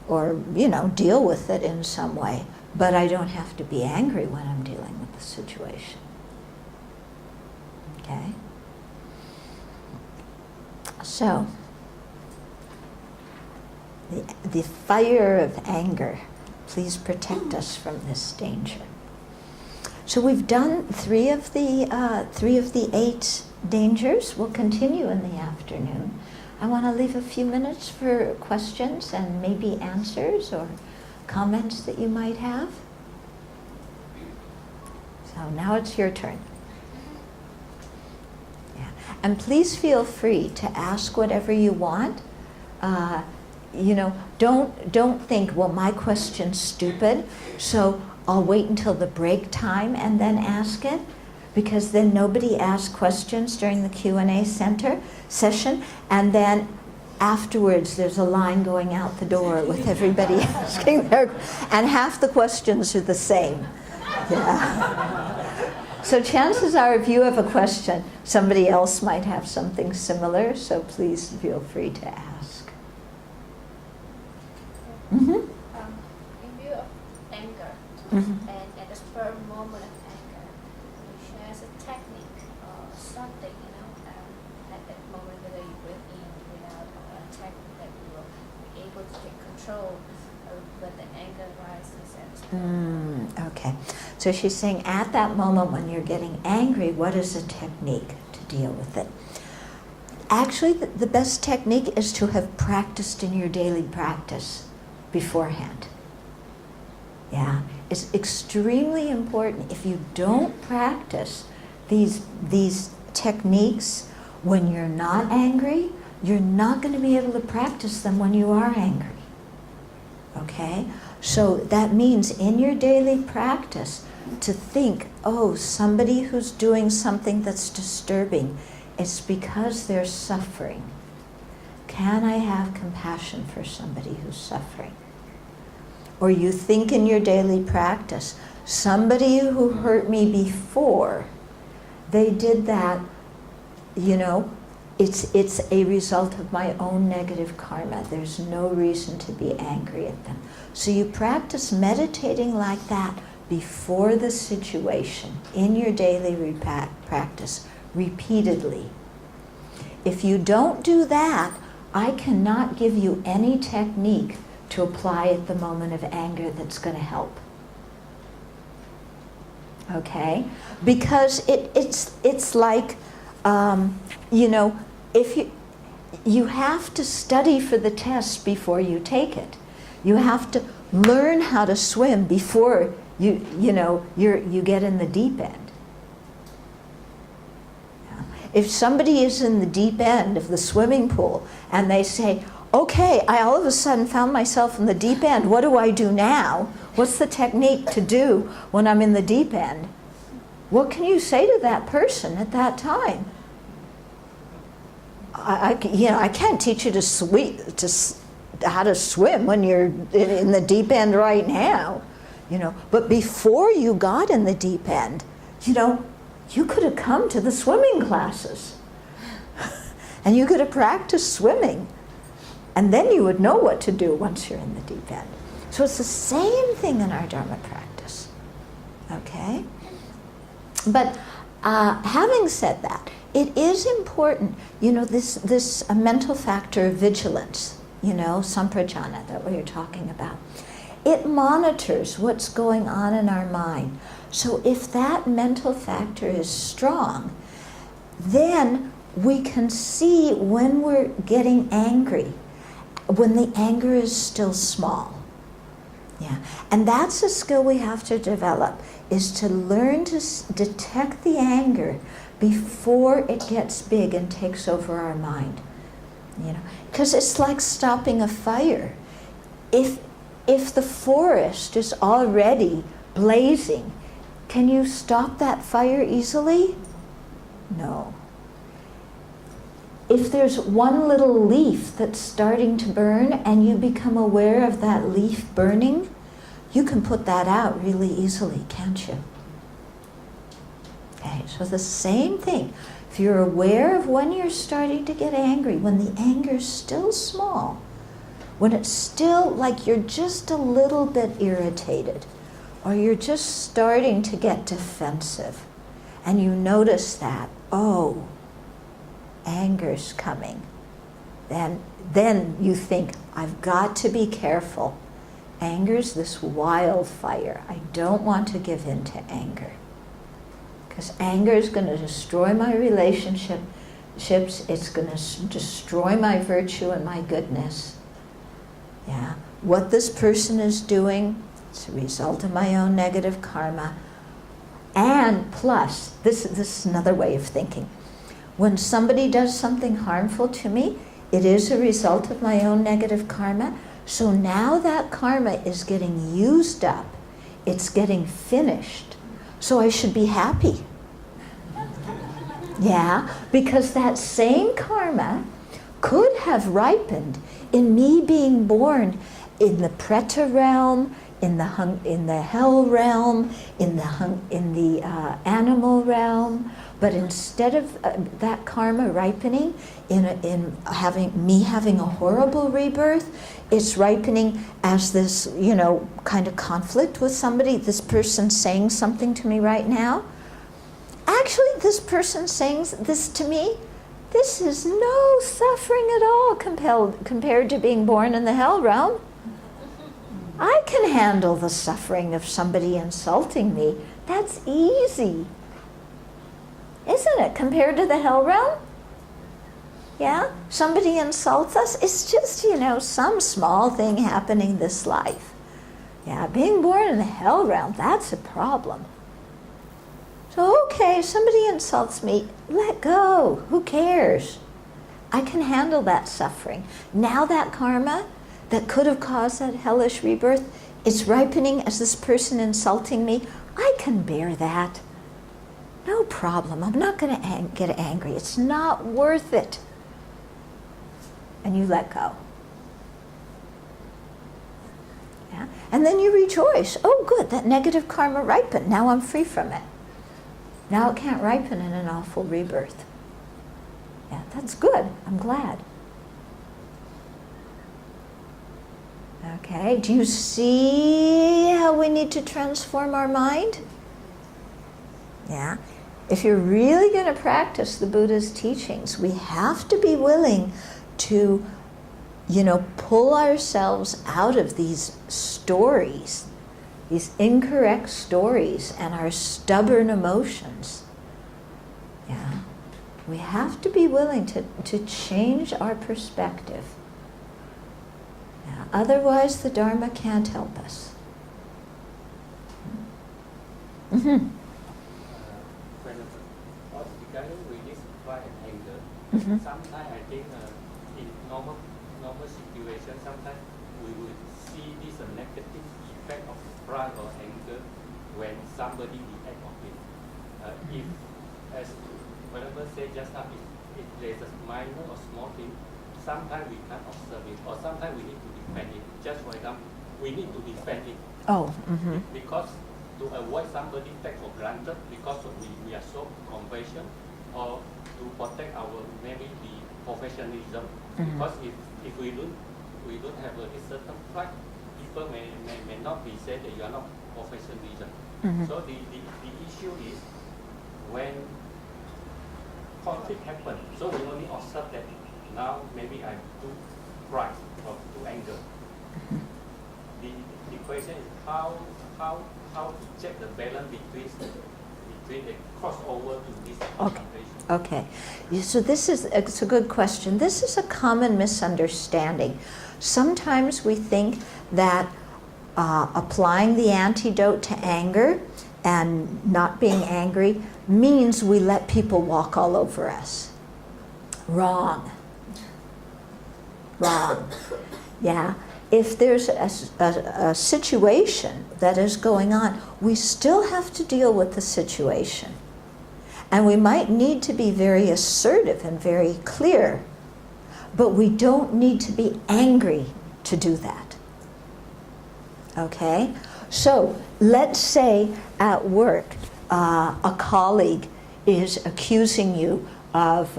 or, you know, deal with it in some way. But I don't have to be angry when I'm dealing with the situation. Okay? So, the fire of anger, please protect us from this danger. So we've done three of the 8 dangers. We'll continue in the afternoon. I want to leave a few minutes for questions and maybe answers or comments that you might have. So now it's your turn. Yeah. And please feel free to ask whatever you want. You know, don't think, well, my question's stupid, so I'll wait until the break time and then ask it, because then nobody asks questions during the Q&A session, and then afterwards there's a line going out the door with everybody asking and half the questions are the same. Yeah. So chances are, if you have a question, somebody else might have something similar, so please feel free to ask. Mm-hmm. In view of anger, Mm-hmm. and at the spur moment of anger, you share a technique or something, you know, at that moment, whether you breathe in, without a technique that you will be able to take control when the anger rises. Okay. So she's saying at that moment when you're getting angry, what is a technique to deal with it? Actually, the best technique is to have practiced in your daily practice beforehand. Yeah, it's extremely important. If you don't practice these techniques when you're not angry, you're not going to be able to practice them when you are angry. Okay? So that means in your daily practice to think, oh, somebody who's doing something that's disturbing, it's because they're suffering. Can I have compassion for somebody who's suffering? Or you think in your daily practice, somebody who hurt me before, they did that, you know, it's a result of my own negative karma. There's no reason to be angry at them. So you practice meditating like that before the situation in your daily practice repeatedly. If you don't do that, I cannot give you any technique to apply at the moment of anger that's going to help. Okay? Because it's like, you know, if you, you have to study for the test before you take it. You have to learn how to swim before you get in the deep end. Yeah. If somebody is in the deep end of the swimming pool and they say, okay, I all of a sudden found myself in the deep end, what do I do now? What's the technique to do when I'm in the deep end? What can you say to that person at that time? I can't teach you how to swim when you're in the deep end right now, But before you got in the deep end, you could have come to the swimming classes, and you could have practiced swimming, and then you would know what to do once you're in the deep end. So it's the same thing in our Dharma practice, okay? But having said that, it is important, this mental factor of vigilance, samprajana, that we are talking about. It monitors what's going on in our mind. So if that mental factor is strong, then we can see when we're getting angry, when the anger is still small. Yeah, and that's a skill we have to develop, is to learn to detect the anger before it gets big and takes over our mind. Because it's like stopping a fire. If the forest is already blazing, can you stop that fire easily? No. If there's one little leaf that's starting to burn and you become aware of that leaf burning, you can put that out really easily, can't you? Okay, so the same thing. If you're aware of when you're starting to get angry, when the anger's still small, when it's still like you're just a little bit irritated, or you're just starting to get defensive, and you notice that, oh, anger's coming, then you think, I've got to be careful. Anger's this wildfire. I don't want to give in to anger. Because anger is going to destroy my relationships. It's going to destroy my virtue and my goodness. Yeah. What this person is doing, it's a result of my own negative karma. And plus, this is another way of thinking. When somebody does something harmful to me, it is a result of my own negative karma. So now that karma is getting used up. It's getting finished. So I should be happy. Yeah, because that same karma could have ripened in me being born in the preta realm, in the hell realm, in the animal realm. But instead of that karma ripening in having a horrible rebirth, it's ripening as this, kind of conflict with somebody. This person saying something to me right now. Actually, this person saying this to me, this is no suffering at all compared to being born in the hell realm. I can handle the suffering of somebody insulting me. That's easy. Isn't it, compared to the hell realm? Yeah? Somebody insults us, it's just, some small thing happening this life. Yeah, being born in the hell realm, that's a problem. So, okay, somebody insults me, let go. Who cares? I can handle that suffering. Now that karma that could have caused that hellish rebirth, it's ripening as this person insulting me. I can bear that. No problem. I'm not going to get angry. It's not worth it. And you let go. Yeah? And then you rejoice. Oh, good, that negative karma ripened. Now I'm free from it. Now it can't ripen in an awful rebirth. Yeah, that's good. I'm glad. Okay, do you see how we need to transform our mind? Yeah. If you're really going to practice the Buddha's teachings, we have to be willing to, pull ourselves out of these stories, these incorrect stories and our stubborn emotions. Yeah. We have to be willing to change our perspective. Yeah, otherwise, the Dharma can't help us. Mm-hmm. Regarding with this pride and anger, Mm-hmm. sometimes I think in normal situation, sometimes we will see this negative effect of pride or anger when somebody react of it. If, as whatever say just now, if there's a minor or small thing, sometimes we can't observe it, or sometimes we need to defend it. Just for example, we need to defend it. Oh, mm-hmm. Because to avoid somebody take for granted because we are so compassionate, or to protect our maybe the professionalism. Mm-hmm. Because if we don't have a certain pride, people may not be said that you are not professionalism. Mm-hmm. So the issue is when conflict happens, so we only observe that now maybe I'm too pride or too anger. Mm-hmm. The question is how to check the balance between the crossover to this concentration. Okay. So it's a good question. This is a common misunderstanding. Sometimes we think that applying the antidote to anger and not being angry means we let people walk all over us. Wrong. Wrong. Yeah. If there's a situation that is going on, we still have to deal with the situation. And we might need to be very assertive and very clear, but we don't need to be angry to do that. Okay? So let's say at work, a colleague is accusing you of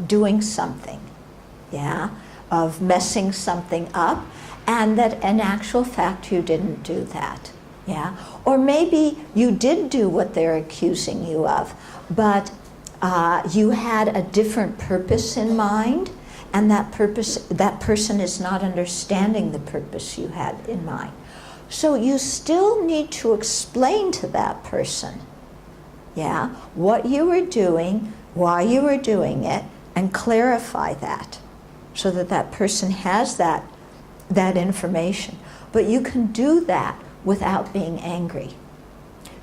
doing something, yeah, of messing something up, and that in actual fact you didn't do that, yeah? Or maybe you did do what they're accusing you of, but you had a different purpose in mind, and that person is not understanding the purpose you had in mind. So you still need to explain to that person, yeah, what you were doing, why you were doing it, and clarify that so that that person has that information. But you can do that without being angry.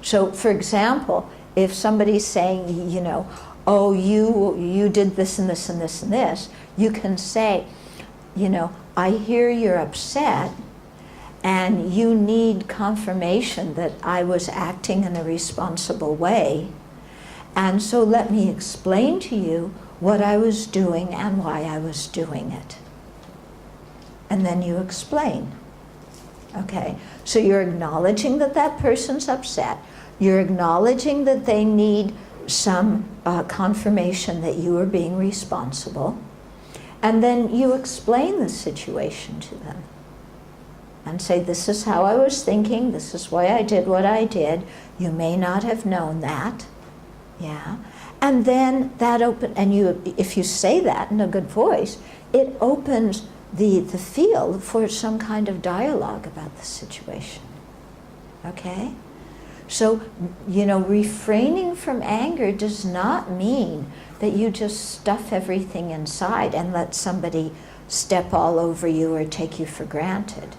So, for example, if somebody's saying, you know, oh, you did this and this and this and this, you can say, you know, I hear you're upset and you need confirmation that I was acting in a responsible way. And so let me explain to you what I was doing and why I was doing it. And then you explain. Okay, so you're acknowledging that that person's upset. You're acknowledging that they need some confirmation that you are being responsible. And then you explain the situation to them. And say, this is how I was thinking, this is why I did what I did. You may not have known that. Yeah. And then that if you say that in a good voice, it opens the field for some kind of dialogue about the situation. Okay? So, you know, refraining from anger does not mean that you just stuff everything inside and let somebody step all over you or take you for granted.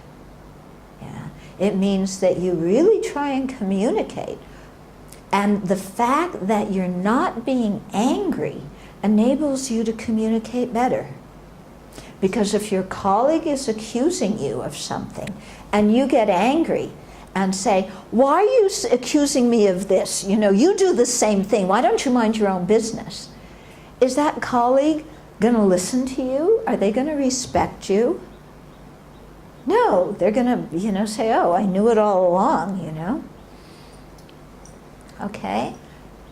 Yeah. It means that you really try and communicate. And the fact that you're not being angry enables you to communicate better. Because if your colleague is accusing you of something and you get angry and say, why are you accusing me of this? You know, you do the same thing. Why don't you mind your own business? Is that colleague going to listen to you? Are they going to respect you? No, they're going to, you know, say, oh, I knew it all along, you know. Okay?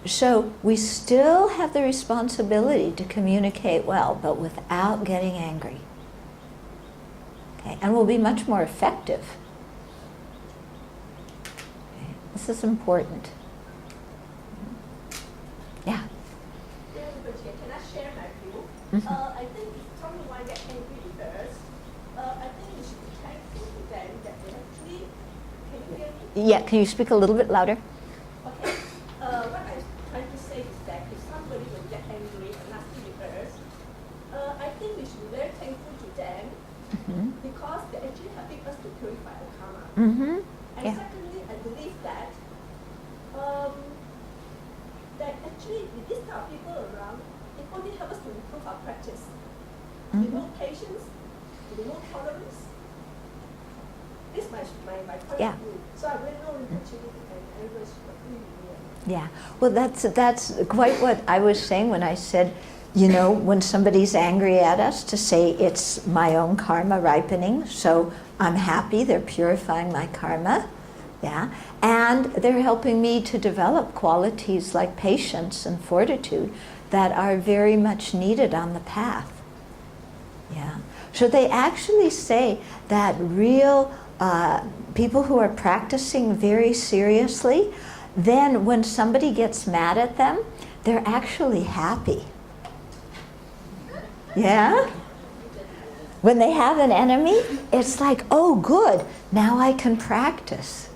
So we still have the responsibility to communicate well, but without getting angry. Okay? And we'll be much more effective. Okay? This is important. Yeah. Can I share my view? Mm-hmm. I think if someone gets angry with us, I think we should be thankful to them that they actually, can you hear me? Yeah, can you speak a little bit louder? Okay. What I'm trying to say is that if somebody will get angry and ask we should be very thankful to them Mhm. because they're actually helping us to purify our karma. Mhm. And Yeah. secondly, I believe that that actually with this type of people around, it only helps us to improve our practice. To be Mhm. more patience, to be more tolerance. This is my point Yeah. of view. So I really know actually and everybody should agree with me. Yeah, well, that's quite what I was saying when I said, you know, when somebody's angry at us, to say it's my own karma ripening, so I'm happy they're purifying my karma, yeah, and they're helping me to develop qualities like patience and fortitude that are very much needed on the path, yeah. So they actually say that real people who are practicing very seriously, then when somebody gets mad at them, they're actually happy. Yeah? When they have an enemy, it's like, oh good, now I can practice.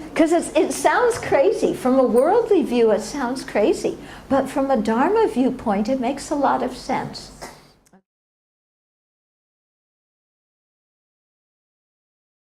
Because it sounds crazy. From a worldly view, it sounds crazy. But from a Dharma viewpoint, it makes a lot of sense.